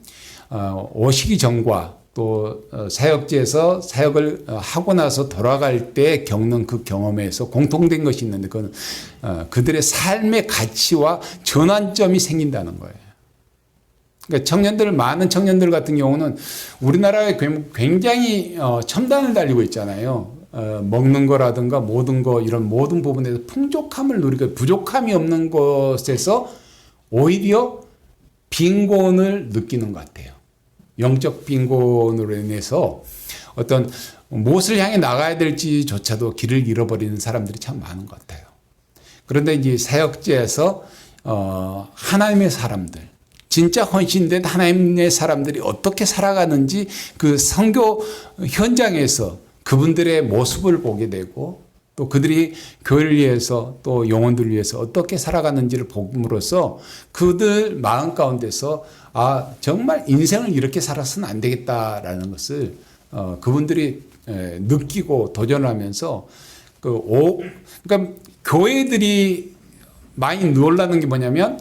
오시기 전과 또 사역지에서 사역을 하고 나서 돌아갈 때 겪는 그 경험에서 공통된 것이 있는데 그건 그들의 삶의 가치와 전환점이 생긴다는 거예요. 그러니까 많은 청년들 같은 경우는 우리나라에 굉장히 첨단을 달리고 있잖아요. 먹는 거라든가 모든 거 이런 모든 부분에서 풍족함을 누리고 부족함이 없는 것에서 오히려 빈곤을 느끼는 것 같아요. 영적 빈곤으로 인해서 어떤 무엇을 향해 나가야 될지조차도 길을 잃어버리는 사람들이 참 많은 것 같아요. 그런데 이제 사역지에서 하나님의 사람들, 진짜 헌신된 하나님의 사람들이 어떻게 살아가는지 그 선교 현장에서 그분들의 모습을 보게 되고 또 그들이 교회를 위해서 또 영혼들을 위해서 어떻게 살아가는지를 보므로써 그들 마음 가운데서 정말 인생을 이렇게 살아서는 안 되겠다라는 것을 그분들이 느끼고 도전하면서 그러니까 교회들이 많이 놀라는 게 뭐냐면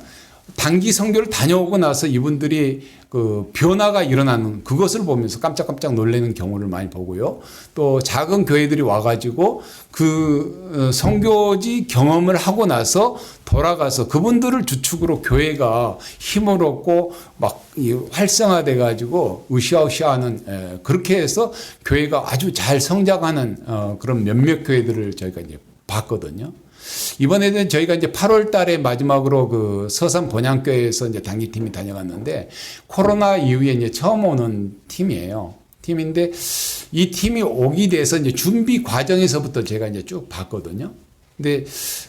단기 선교를 다녀오고 나서 이분들이 그 변화가 일어나는 그것을 보면서 깜짝깜짝 놀라는 경우를 많이 보고요. 또 작은 교회들이 와가지고 그 선교지 경험을 하고 나서 돌아가서 그분들을 주축으로 교회가 힘을 얻고 막 활성화돼 가지고 으쌰으쌰하는 그렇게 해서 교회가 아주 잘 성장하는 그런 몇몇 교회들을 저희가 이제 봤거든요. 이번에는 저희가 이제 8월 달에 마지막으로 그 서산 본향교회에서 이제 단기팀이 다녀갔는데 코로나 이후에 이제 처음 오는 팀이에요. 팀인데 이 팀이 오기 돼서 이제 준비 과정에서부터 제가 이제 쭉 봤거든요. 근데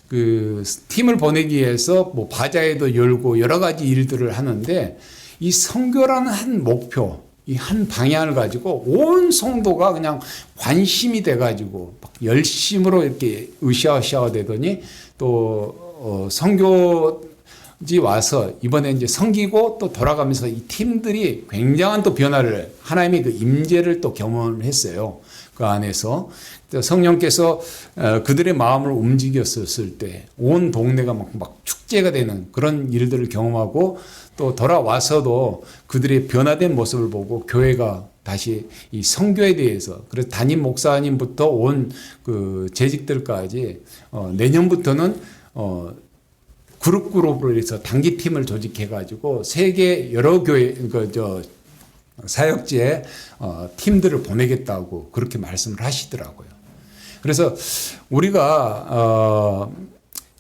그 팀을 보내기 위해서 뭐 바자회도 열고 여러 가지 일들을 하는데 이 선교라는 한 목표, 이 한 방향을 가지고 온 성도가 그냥 관심이 돼가지고 막 열심으로 이렇게 으쌰으쌰 되더니 또 선교지 와서 이번에 이제 섬기고 또 돌아가면서 이 팀들이 굉장한 또 변화를 하나님의 그 임재를 또 경험을 했어요. 그 안에서 성령께서 그들의 마음을 움직였었을 때 온 동네가 막 축제가 되는 그런 일들을 경험하고 또 돌아와서도 그들의 변화된 모습을 보고 교회가 다시 이 선교에 대해서 그래서 담임 목사님부터 온 그 재직들까지 내년부터는 그룹으로 해서 단기팀을 조직해 가지고 세계 여러 교회 사역지에 팀들을 보내겠다고 그렇게 말씀을 하시더라고요. 그래서 우리가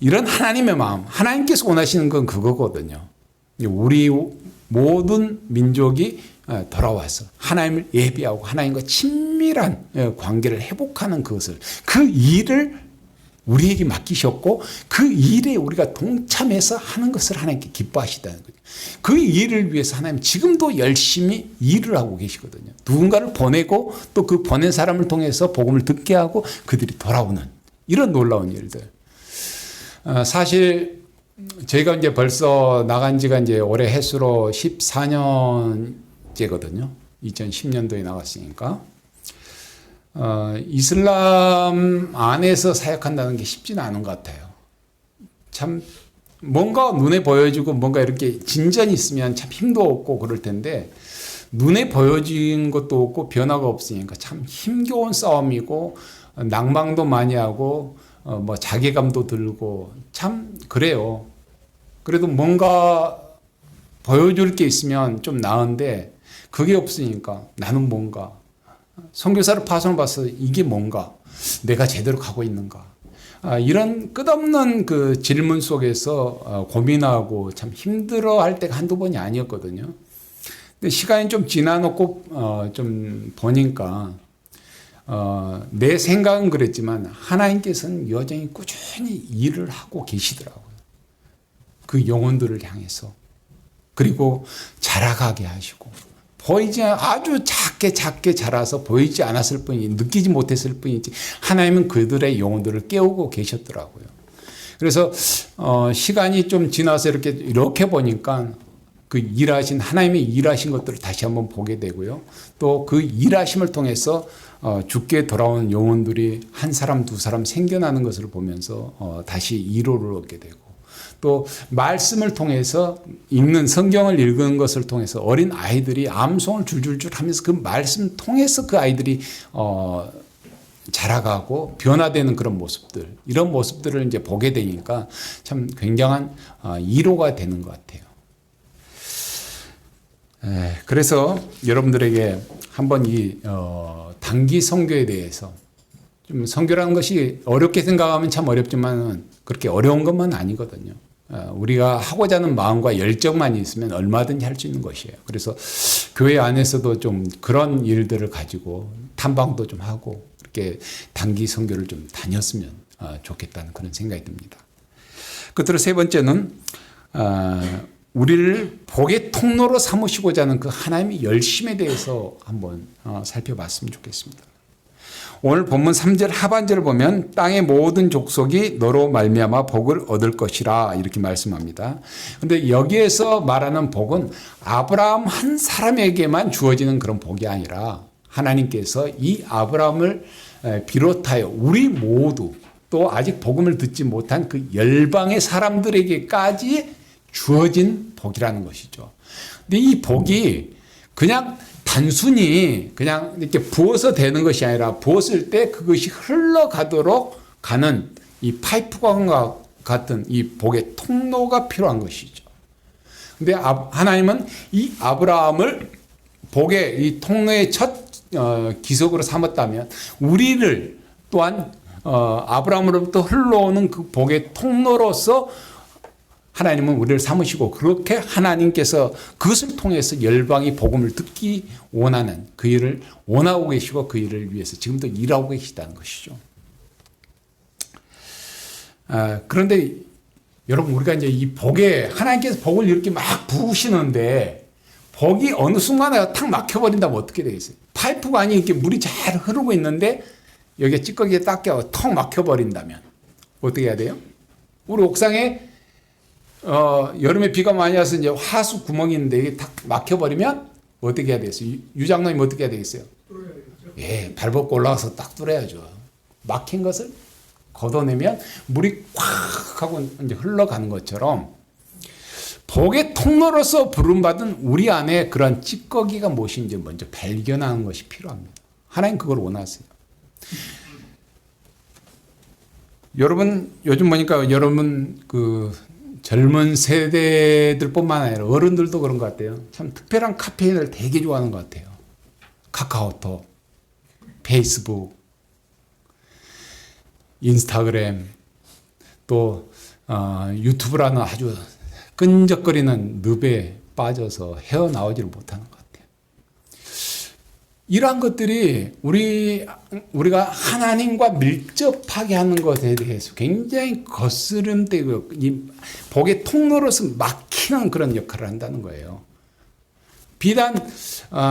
이런 하나님의 마음, 하나님께서 원하시는 건 그거거든요. 우리 모든 민족이 돌아와서 하나님을 예배하고 하나님과 친밀한 관계를 회복하는 것을, 그 일을 우리에게 맡기셨고 그 일에 우리가 동참해서 하는 것을 하나님께 기뻐하시다는 거죠. 그 일을 위해서 하나님 지금도 열심히 일을 하고 계시거든요. 누군가를 보내고 또 그 보낸 사람을 통해서 복음을 듣게 하고 그들이 돌아오는 이런 놀라운 일들. 사실 저희가 이제 벌써 나간 지가 이제 올해 횟수로 14년째거든요. 2010년도에 나갔으니까. 이슬람 안에서 사역한다는 게 쉽지는 않은 것 같아요. 참 뭔가 눈에 보여지고 뭔가 이렇게 진전이 있으면 참 힘도 없고 그럴 텐데 눈에 보여진 것도 없고 변화가 없으니까 참 힘겨운 싸움이고 낭망도 많이 하고 뭐 자괴감도 들고 참 그래요. 그래도 뭔가 보여줄 게 있으면 좀 나은데 그게 없으니까 나는 뭔가 선교사를 파송을 봐서 이게 뭔가 내가 제대로 가고 있는가 이런 끝없는 그 질문 속에서 고민하고 참 힘들어할 때가 한두 번이 아니었거든요. 근데 시간이 좀 지나놓고 좀 보니까 내 생각은 그랬지만 하나님께서는 여전히 꾸준히 일을 하고 계시더라고요. 그 영혼들을 향해서. 그리고 자라가게 하시고 보이지 아주 작게 자라서 보이지 않았을 뿐이지 느끼지 못했을 뿐이지 하나님은 그들의 영혼들을 깨우고 계셨더라고요. 그래서 시간이 좀 지나서 이렇게 보니까 그 일하신 하나님의 일하신 것들을 다시 한번 보게 되고요. 또 그 일하심을 통해서 죽게 돌아온 영혼들이 한 사람 두 사람 생겨나는 것을 보면서 다시 위로를 얻게 되고 또 말씀을 통해서 읽는 성경을 읽는 것을 통해서 어린 아이들이 암송을 줄줄줄 하면서 그 말씀 통해서 그 아이들이 자라가고 변화되는 그런 모습들 이런 모습들을 이제 보게 되니까 참 굉장한 위로가 되는 것 같아요. 그래서 여러분들에게 한번 이 단기 선교에 대해서 좀 선교라는 것이 어렵게 생각하면 참 어렵지만 그렇게 어려운 것만 아니거든요. 우리가 하고자 하는 마음과 열정만 있으면 얼마든지 할 수 있는 것이에요. 그래서 교회 안에서도 좀 그런 일들을 가지고 탐방도 좀 하고 이렇게 단기 선교를 좀 다녔으면 좋겠다는 그런 생각이 듭니다. 끝으로 세 번째는 우리를 복의 통로로 삼으시고자 하는 그 하나님의 열심에 대해서 한번 살펴봤으면 좋겠습니다. 오늘 본문 3절 하반절을 보면 땅의 모든 족속이 너로 말미암아 복을 얻을 것이라 이렇게 말씀합니다. 그런데 여기에서 말하는 복은 아브라함 한 사람에게만 주어지는 그런 복이 아니라 하나님께서 이 아브라함을 비롯하여 우리 모두 또 아직 복음을 듣지 못한 그 열방의 사람들에게까지 주어진 복이라는 것이죠. 근데 이 복이 그냥 단순히 그냥 이렇게 부어서 되는 것이 아니라 부었을 때 그것이 흘러가도록 가는 이 파이프관과 같은 이 복의 통로가 필요한 것이죠. 근데 하나님은 이 아브라함을 복의 이 통로의 첫 기석으로 삼았다면 우리를 또한 아브라함으로부터 흘러오는 그 복의 통로로서 하나님은 우리를 삼으시고 그렇게 하나님께서 그것을 통해서 열방이 복음을 듣기 원하는 그 일을 원하고 계시고 그 일을 위해서 지금도 일하고 계시다는 것이죠. 그런데 여러분 우리가 이제 이 복에 하나님께서 복을 이렇게 막 부으시는데 복이 어느 순간에 탁 막혀버린다면 어떻게 되겠어요? 파이프가 아닌 이렇게 물이 잘 흐르고 있는데 여기에 찌꺼기에 딱 껴서 턱 막혀버린다면 어떻게 해야 돼요? 우리 옥상에 여름에 비가 많이 와서 이제 하수 구멍이 있는데 이게 탁 막혀버리면 어떻게 해야 되겠어요? 유장로님 어떻게 해야 되겠어요? 예, 발 벗고 올라가서 딱 뚫어야죠. 막힌 것을 걷어내면 물이 콱 하고 이제 흘러가는 것처럼 복의 통로로서 부름받은 우리 안에 그런 찌꺼기가 무엇인지 먼저 발견하는 것이 필요합니다. 하나님 그걸 원하세요. 여러분 요즘 보니까 여러분 그 젊은 세대들뿐만 아니라 어른들도 그런 것 같아요. 참 특별한 카페인을 되게 좋아하는 것 같아요. 카카오톡, 페이스북. 인스타그램 또 유튜브라는 아주 끈적거리는 늪에 빠져서 헤어나오지를 못하는 것 같아요. 이러한 것들이 우리가 하나님과 밀접하게 하는 것에 대해서 굉장히 거스름되고 이 복의 통로로서 막히는 그런 역할을 한다는 거예요. 비단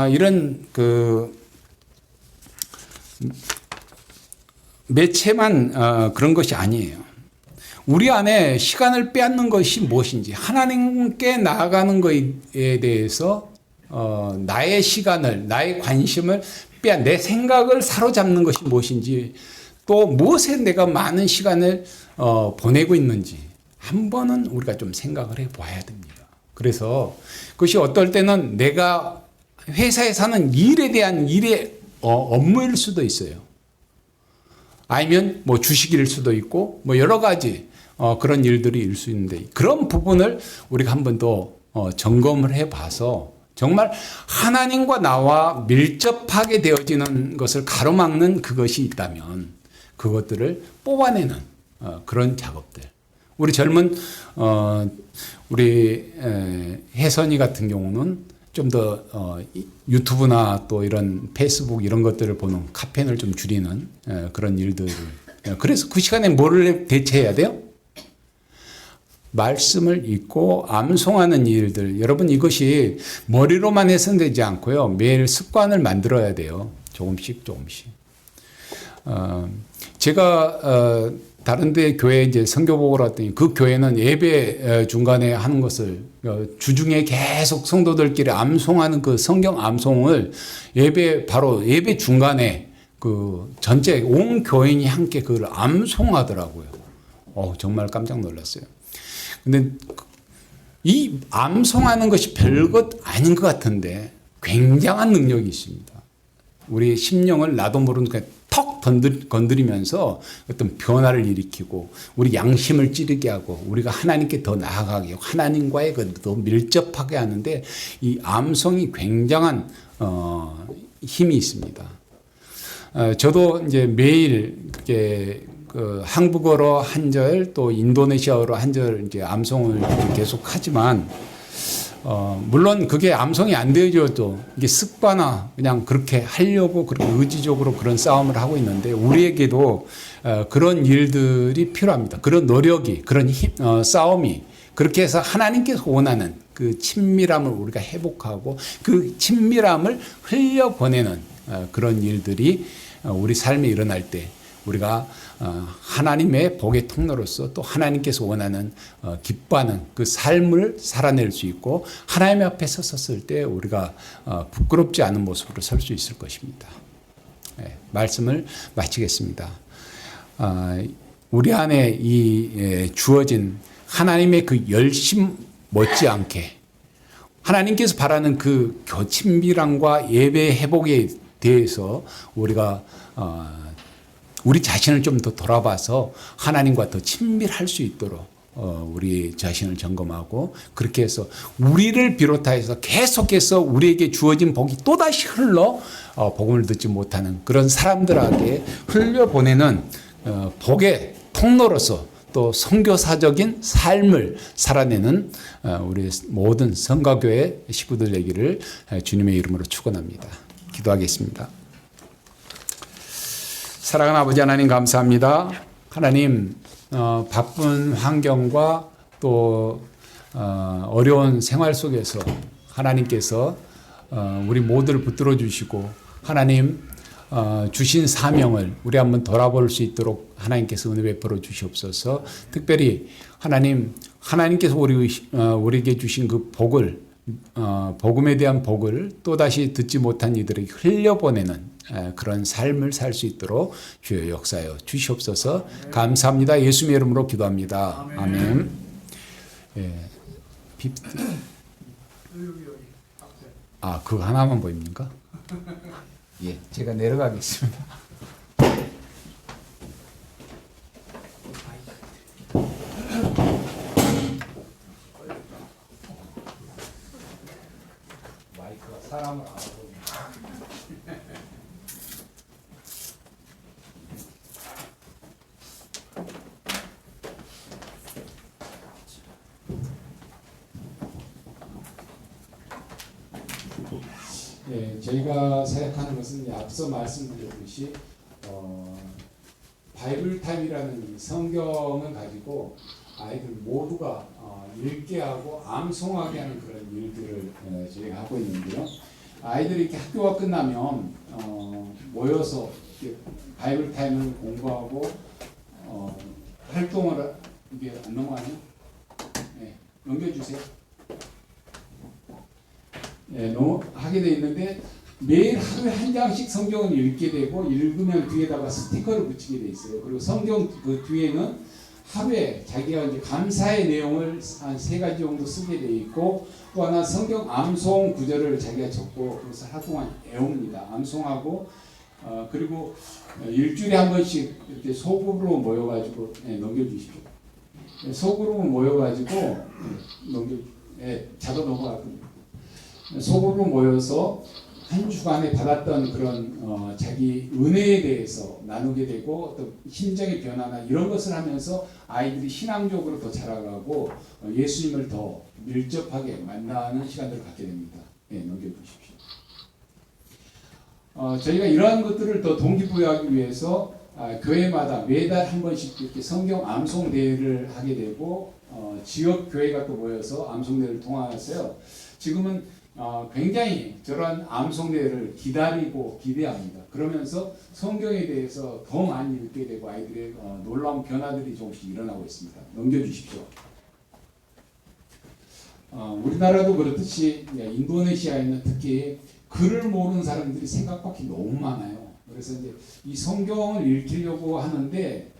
이런 그 매체만 그런 것이 아니에요. 우리 안에 시간을 빼앗는 것이 무엇인지, 하나님께 나아가는 것에 대해서 나의 시간을, 나의 관심을 내 생각을 사로잡는 것이 무엇인지, 또 무엇에 내가 많은 시간을 보내고 있는지 한 번은 우리가 좀 생각을 해봐야 됩니다. 그래서 그것이 어떨 때는 내가 회사에서 하는 일에 대한 일의 업무일 수도 있어요. 아니면 뭐 주식일 수도 있고 뭐 여러 가지 그런 일들이 일 수 있는데, 그런 부분을 우리가 한 번 더 점검을 해봐서 정말 하나님과 나와 밀접하게 되어지는 것을 가로막는 그것이 있다면 그것들을 뽑아내는 그런 작업들. 우리 젊은 우리 혜선이 같은 경우는 좀 더 유튜브나 또 이런 페이스북 이런 것들을 보는 카페인을 좀 줄이는 그런 일들을, 그래서 그 시간에 뭐를 대체해야 돼요? 말씀을 읽고 암송하는 일들. 여러분, 이것이 머리로만 해서는 되지 않고요, 매일 습관을 만들어야 돼요. 조금씩. 제가 다른 데 교회 이제 선교 보고 왔더니 그 교회는 예배 중간에 하는 것을 주중에 계속 성도들끼리 암송하는 그 성경 암송을 바로 예배 중간에 그 전체 온 교인이 함께 그걸 암송하더라고요. 정말 깜짝 놀랐어요. 근데 이 암송하는 것이 별것 아닌 것 같은데 굉장한 능력이 있습니다. 우리 심령을 나도 모르는 턱 건드리면서 어떤 변화를 일으키고 우리 양심을 찌르게 하고 우리가 하나님께 더 나아가게 하고 하나님과의 더 밀접하게 하는데 이 암송이 굉장한 힘이 있습니다. 저도 이제 매일 그 한국어로 한 절 또 인도네시아어로 한 절 이제 암송을 계속 하지만 물론 그게 암송이 안 되어져도 이게 습관화 그냥 그렇게 하려고 그렇게 의지적으로 그런 싸움을 하고 있는데, 우리에게도 그런 일들이 필요합니다. 그런 노력이, 그런 싸움이, 그렇게 해서 하나님께서 원하는 그 친밀함을 우리가 회복하고 그 친밀함을 흘려보내는 그런 일들이 우리 삶에 일어날 때 우리가 하나님의 복의 통로로서 또 하나님께서 원하는 기뻐하는 그 삶을 살아낼 수 있고, 하나님 앞에 섰을 때 우리가 부끄럽지 않은 모습으로 설 수 있을 것입니다. 말씀을 마치겠습니다. 우리 안에 이 주어진 하나님의 그 열심 못지않게 하나님께서 바라는 그 친밀함과 예배 회복에 대해서 우리가 우리 자신을 좀 더 돌아봐서 하나님과 더 친밀할 수 있도록 우리 자신을 점검하고, 그렇게 해서 우리를 비롯하여서 계속해서 우리에게 주어진 복이 또다시 흘러 복음을 듣지 못하는 그런 사람들에게 흘려보내는 복의 통로로서 또 선교사적인 삶을 살아내는 우리 모든 성가교회 식구들 되기를 주님의 이름으로 축원합니다. 기도하겠습니다. 사랑하는 아버지 하나님, 감사합니다. 하나님, 바쁜 환경과 또 어려운 생활 속에서 하나님께서 우리 모두를 붙들어 주시고 하나님 주신 사명을 우리 한번 돌아볼 수 있도록 하나님께서 은혜 베풀어 주시옵소서. 특별히 하나님께서 우리에게 주신 그 복을, 복음에 대한 복을 또다시 듣지 못한 이들에게 흘려보내는 그런 삶을 살 수 있도록 주여 역사하여 주시옵소서. 감사합니다. 예수님의 이름으로 기도합니다. 아멘. 예. 그거 하나만 보입니까? 예, 제가 내려가겠습니다. 마이크가 사람을 안 보네. 예, 저희가 사역하는 것은 이제 앞서 말씀드렸듯이 바이블 타임이라는 이 성경을 가지고 아이들 모두가 읽게 하고 암송하게 하는 그런 일들을 저희가 하고 있는데요. 아이들이 이렇게 학교가 끝나면 모여서 이렇게 바이블 타임을 공부하고 활동을 이게 안 넘어가네요. 네, 넘겨주세요. 네, 하게 돼 있는데 매일 하루에 한 장씩 성경을 읽게 되고 읽으면 뒤에다가 스티커를 붙이게 돼 있어요. 그리고 성경 그 뒤에는 하루에 자기가 이제 감사의 내용을 한 3가지 정도 쓰게 돼 있고 또 하나 성경 암송 구절을 자기가 적고 그래서 하루 동안 외웁니다. 암송하고 그리고 일주일에 한 번씩 이렇게 소그룹으로 모여가지고 넘겨주십시오. 소그룹으로 모여가지고 자도 넘어갔군요. 소그룹으로 모여서 한 주간에 받았던 그런 자기 은혜에 대해서 나누게 되고 어떤 심정의 변화나 이런 것을 하면서 아이들이 신앙적으로 더 자라가고 예수님을 더 밀접하게 만나는 시간들을 갖게 됩니다. 넘겨주십시오. 저희가 이러한 것들을 더 동기부여하기 위해서 교회마다 매달 한 번씩 이렇게 성경 암송 대회를 하게 되고 지역 교회가 또 모여서 암송 대회를 통하여서요. 지금은 굉장히 저런 암송 대회를 기다리고 기대합니다. 그러면서 성경에 대해서 더 많이 읽게 되고 아이들의 놀라운 변화들이 조금씩 일어나고 있습니다. 넘겨주십시오. 우리나라도 그렇듯이 인도네시아에는 특히 글을 모르는 사람들이 생각밖에 너무 많아요. 그래서 이제 이 성경을 읽히려고 하는데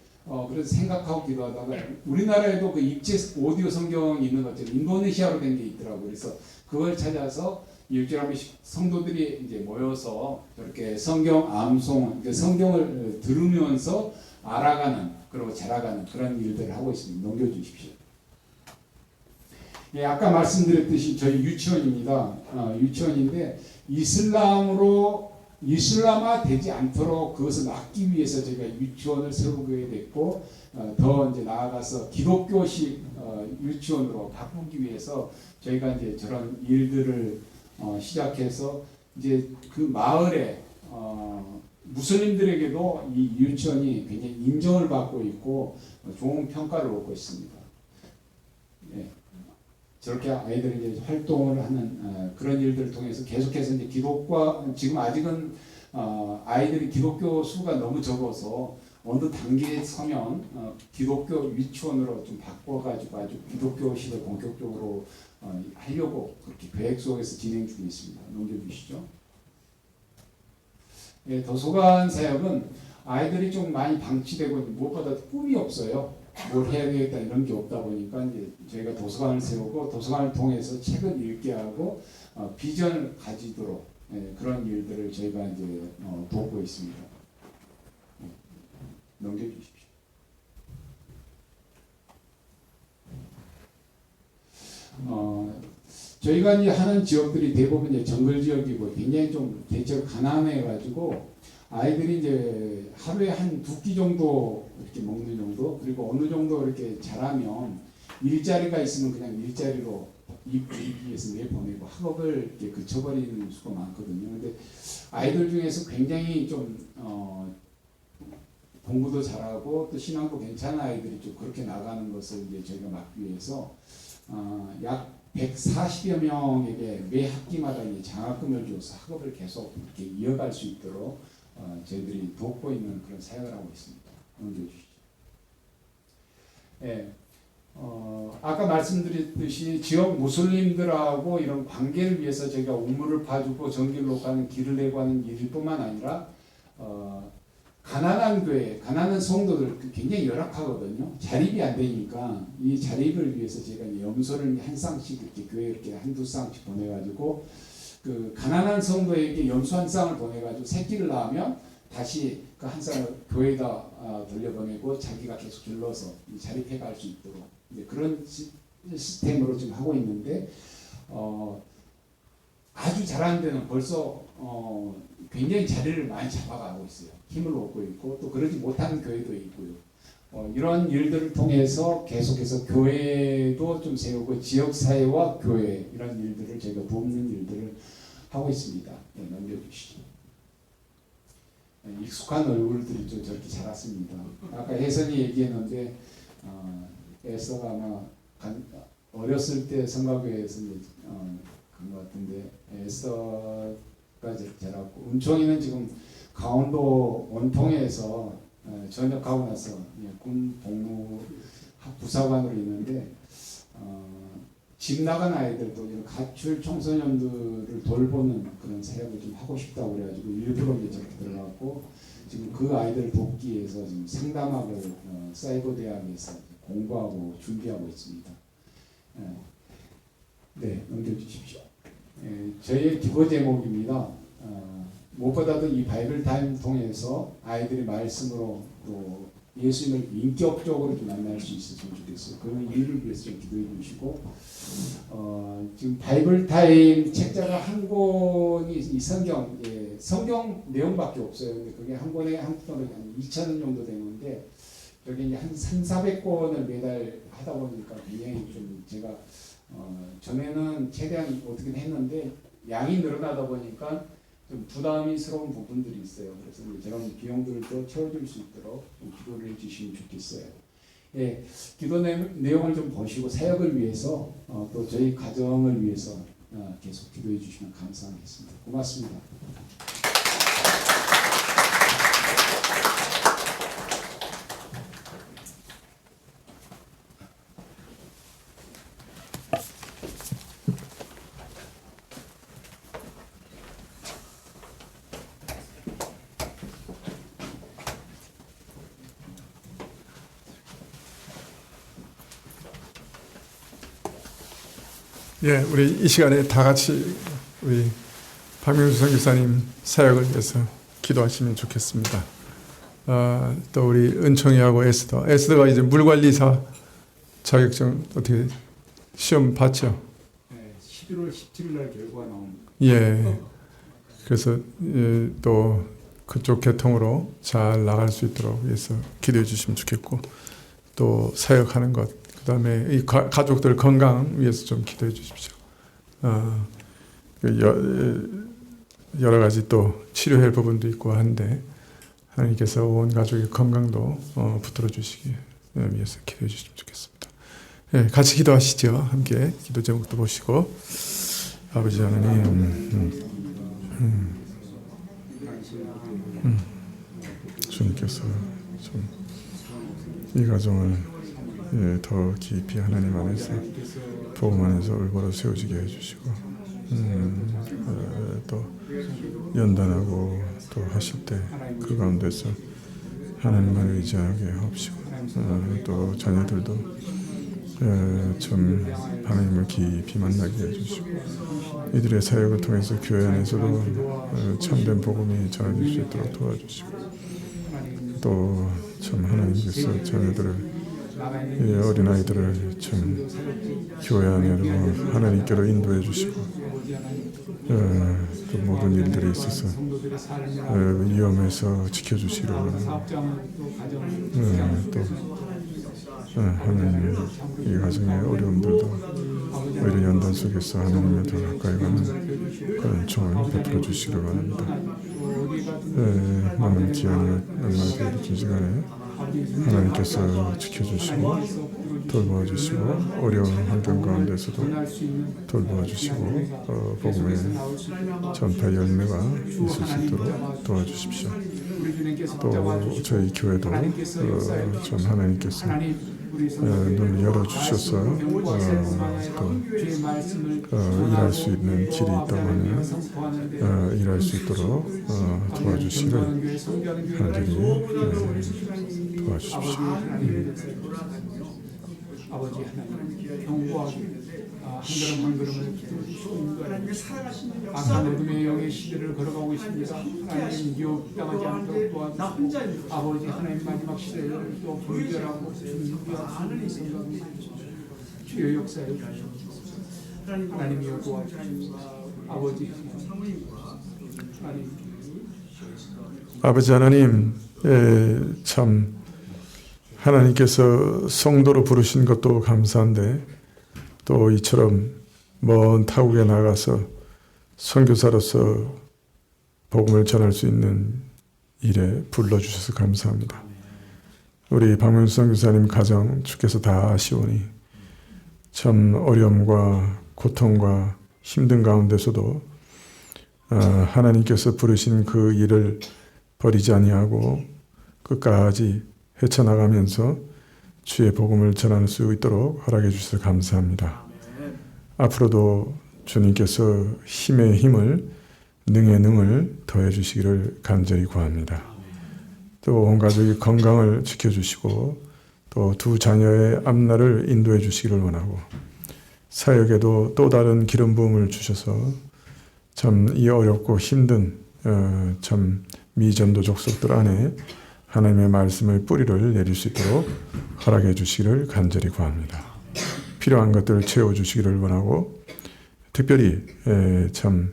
그래서 생각하고 기도하다가 우리나라에도 그 입체 오디오 성경이 있는 것처럼 인도네시아로 된 게 있더라고요. 그래서 그걸 찾아서 일주일에 한 번씩 성도들이 이제 모여서 이렇게 성경 암송, 성경을 들으면서 알아가는 그리고 자라가는 그런 일들을 하고 있습니다. 넘겨주십시오. 예, 아까 말씀드렸듯이 저희 유치원입니다. 유치원인데 이슬람화 되지 않도록 그것을 막기 위해서 저희가 유치원을 세우게 됐고 더 이제 나아가서 기독교식 유치원으로 바꾸기 위해서 저희가 이제 저런 일들을 시작해서 이제 그 마을에 무슬림들에게도 이 유치원이 굉장히 인정을 받고 있고 좋은 평가를 얻고 있습니다. 예. 저렇게 아이들이 이제 활동을 하는 그런 일들을 통해서 계속해서 이제 기독과 지금 아직은 아이들이 기독교 수가 너무 적어서 어느 단계에 서면 기독교 유치원으로 좀 바꿔가지고 아주 기독교식을 본격적으로 하려고 그렇게 계획 속에서 진행 중에 있습니다. 넘겨주시죠. 예, 도서관 사역은 아이들이 좀 많이 방치되고 무엇보다 꿈이 없어요. 뭘 해야 되겠다 이런 게 없다 보니까 이제 저희가 도서관을 세우고 도서관을 통해서 책을 읽게 하고 비전을 가지도록 그런 일들을 저희가 이제 돕고 있습니다. 넘겨주십시오. 저희가 이제 하는 지역들이 대부분 이제 정글 지역이고 굉장히 좀 대체로 가난해가지고 아이들이 이제 하루에 한 2끼 정도 이렇게 먹는 정도 그리고 어느 정도 이렇게 자라면 일자리가 있으면 그냥 일자리로 입기 위해서 내보내고 학업을 이렇게 그쳐버리는 수가 많거든요. 근데 아이들 중에서 굉장히 좀 공부도 잘하고 또 신앙도 괜찮은 아이들이 좀 그렇게 나가는 것을 이제 저희가 막기 위해서 약 140여 명에게 매 학기마다 이제 장학금을 줘서 학업을 계속 이렇게 이어갈 수 있도록 저희들이 돕고 있는 그런 사역을 하고 있습니다. 넘겨주시죠. 예, 아까 말씀드렸듯이 지역 무슬림들하고 이런 관계를 위해서 저희가 우물을 파주고 전기를 놓고 하는 길을 내고 하는 일뿐만 아니라 가난한 교회, 가난한 성도들 굉장히 열악하거든요. 자립이 안 되니까 이 자립을 위해서 제가 염소를 한 쌍씩 이렇게 교회에 이렇게 한두 쌍씩 보내가지고 그 가난한 성도에게 염소 한 쌍을 보내가지고 새끼를 낳으면 다시 그 한 쌍을 교회에다 돌려보내고 자기가 계속 길러서 자립해 갈 수 있도록 이제 그런 시스템으로 지금 하고 있는데 아주 잘하는 데는 벌써 굉장히 자리를 많이 잡아가고 있어요. 힘을 얻고 있고 또 그러지 못하는 교회도 있고요. 이런 일들을 통해서 계속해서 교회도 좀 세우고 지역사회와 교회 이런 일들을 저희가 돕는 일들을 하고 있습니다. 예, 넘겨주시죠. 익숙한 얼굴들이 좀 저렇게 자랐습니다. 아까 혜선이 얘기했는데 에스더가 아마 어렸을 때 성가교회에서 그런 것 같은데 에스더가 저렇게 자랐고 은총이는 지금 강원도 원통에서 전역하고 나서 군 복무 부사관으로 있는데 집 나간 아이들도 이런 가출 청소년들을 돌보는 그런 사역을 좀 하고 싶다고 그래가지고 일부러 이제 저렇게 들어갔고 지금 그 아이들 돕기 위해서 지금 상담학을 사이버 대학에서 공부하고 준비하고 있습니다. 네, 넘겨주십시오. 저희의 기도 제목입니다. 무엇보다도 이 바이블 타임 통해서 아이들이 말씀으로 또 예수님을 인격적으로 좀 만날 수 있었으면 좋겠어요. 그런 일을 위해서 좀 기도해 주시고 지금 바이블 타임 책자가 한 권이 이 성경 성경 내용밖에 없어요. 근데 그게 한 권에 한 권에 한 2,000원 정도 되는데 여기 이제 한 3,400권을 매달 하다 보니까 굉장히 좀 제가 전에는 최대한 어떻게 했는데 양이 늘어나다 보니까 좀 부담스러운 부분들이 있어요. 그래서 저런 비용들도 채워줄 수 있도록 좀 기도를 해주시면 좋겠어요. 예, 기도 내용을 좀 보시고 사역을 위해서 또 저희 가정을 위해서 계속 기도해 주시면 감사하겠습니다. 고맙습니다. 예, 우리 이 시간에 다 같이 우리 박명수 선교사님 사역을 위해서 기도하시면 좋겠습니다. 또 우리 은총이하고 에스더가 이제 물관리사 자격증 어떻게 시험 봤죠? 네, 11월 17일 날 결과가 나옵니다. 예. 그래서 또 그쪽 계통으로 잘 나갈 수 있도록 위해서 기도해 주시면 좋겠고 또 사역하는 것 그다음에 이 가족들 건강 위해서 좀 기도해 주십시오. 여러 가지 또 치료할 부분도 있고 한데 하나님께서 온 가족의 건강도 붙들어 주시기 위해서 기도해 주시면 좋겠습니다. 예, 같이 기도하시죠. 함께 기도 제목도 보시고 아버지 하나님 주님께서 좀 이 가정을 더 깊이 하나님 안에서 복음 안에서 올바로 세워지게 해주시고 또 연단하고 또 하실 때 그 가운데서 하나님만을 의지하게 하옵시고 또 자녀들도 좀 하나님을 깊이 만나게 해주시고 이들의 사역을 통해서 교회 안에서도 참된 복음이 전해질 수 있도록 도와주시고 또 참 하나님께서 자녀들을 어린아이들을 참 교회 안으로 하나님께로 인도해 주시고 또 모든 일들에 있어서 위험에서 지켜주시기를 원합니다. 또 하나님 이 가정의 어려움들도 오히려 연단 속에서 하나님을 더 가까이 가는 그런 총을 베풀어 주시기를 원합니다. 남은 기한이 얼마나 되어진 시간에 하나님께서 지켜주시고 돌보아주시고 어려운 환경 가운데서도 돌보아주시고 복음의 전파 열매가 있을 수 있도록 도와주십시오. 또 저희 교회도 좀 하나님께서 눈을 열어주셔서 또 일할 수 있는 길이 있다고 하면 일할 수 있도록 도와주시기를 하나님이 도와주십시오. 아버지 하나님 경고하기 한 걸음 한 걸음을 악한 어둠의 영의 시대를 걸어가고 있습니다. 하나님 유혹당하지 않도록 도와주시고 아버지 하나님 마지막 시대를 또 분별하고 준비하시는 생각이 주여 역사해 주시옵소서. 하나님이여 도와주시옵소서. 아버지 하나님 아버지 하나님 참 하나님께서 성도로 부르신 것도 감사한데 또 이처럼 먼 타국에 나가서 선교사로서 복음을 전할 수 있는 일에 불러주셔서 감사합니다. 우리 박명수 선교사님 가정 주께서 다 아시오니 참 어려움과 고통과 힘든 가운데서도 하나님께서 부르신 그 일을 버리지 아니하고 끝까지 헤쳐나가면서 주의 복음을 전할 수 있도록 허락해 주셔서 감사합니다. 앞으로도 주님께서 힘에 힘을 능에 능을 더해 주시기를 간절히 구합니다. 또 온 가족이 건강을 지켜주시고 또 두 자녀의 앞날을 인도해 주시기를 원하고 사역에도 또 다른 기름 부음을 주셔서 참 이 어렵고 힘든 참 미전도 족속들 안에 하나님의 말씀의 뿌리를 내릴 수 있도록 허락해 주시기를 간절히 구합니다. 필요한 것들을 채워주시기를 원하고 특별히 참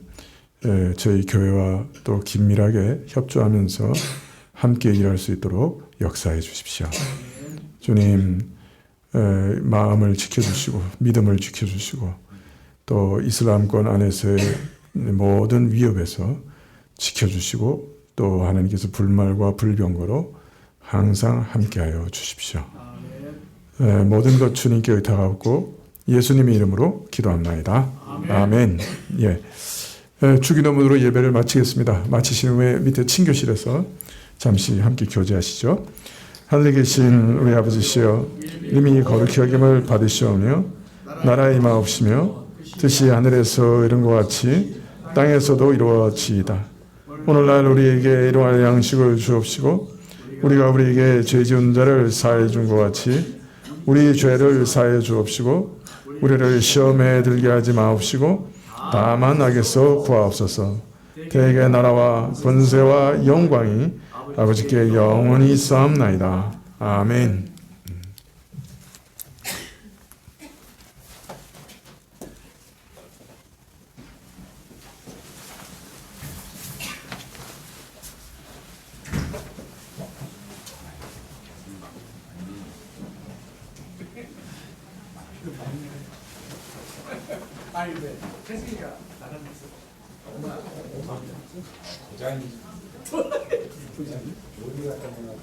저희 교회와 또 긴밀하게 협조하면서 함께 일할 수 있도록 역사해 주십시오. 주님 마음을 지켜주시고 믿음을 지켜주시고 또 이슬람권 안에서의 모든 위협에서 지켜주시고 또 하나님께서 불말과 불병거로 항상 함께하여 주십시오. 모든 것 주님께 의탁하고 예수님의 이름으로 기도합나이다. 아멘. 예. 주기도문으로 예배를 마치겠습니다. 마치신 후에 밑에 친교실에서 잠시 함께 교제하시죠. 하늘에 계신 우리 아버지시여 이름이 거룩히 여김을 받으시오며 나라의 임하옵시며 뜻이 하늘에서 이룬 것 같이 땅에서도 이루어지이다. 오늘날 우리에게 일용할 양식을 주옵시고 우리가 우리에게 죄 지은 자를 사해 준 것 같이 우리 죄를 사해 주옵시고 우리를 시험에 들게 하지 마옵시고 다만 악에서 구하옵소서. 대개 나라와 권세와 영광이 아버지께 영원히 있사옵나이다. 아멘. 아니 근데 태승이가 나갔어. 도장이 어디 갔다 오나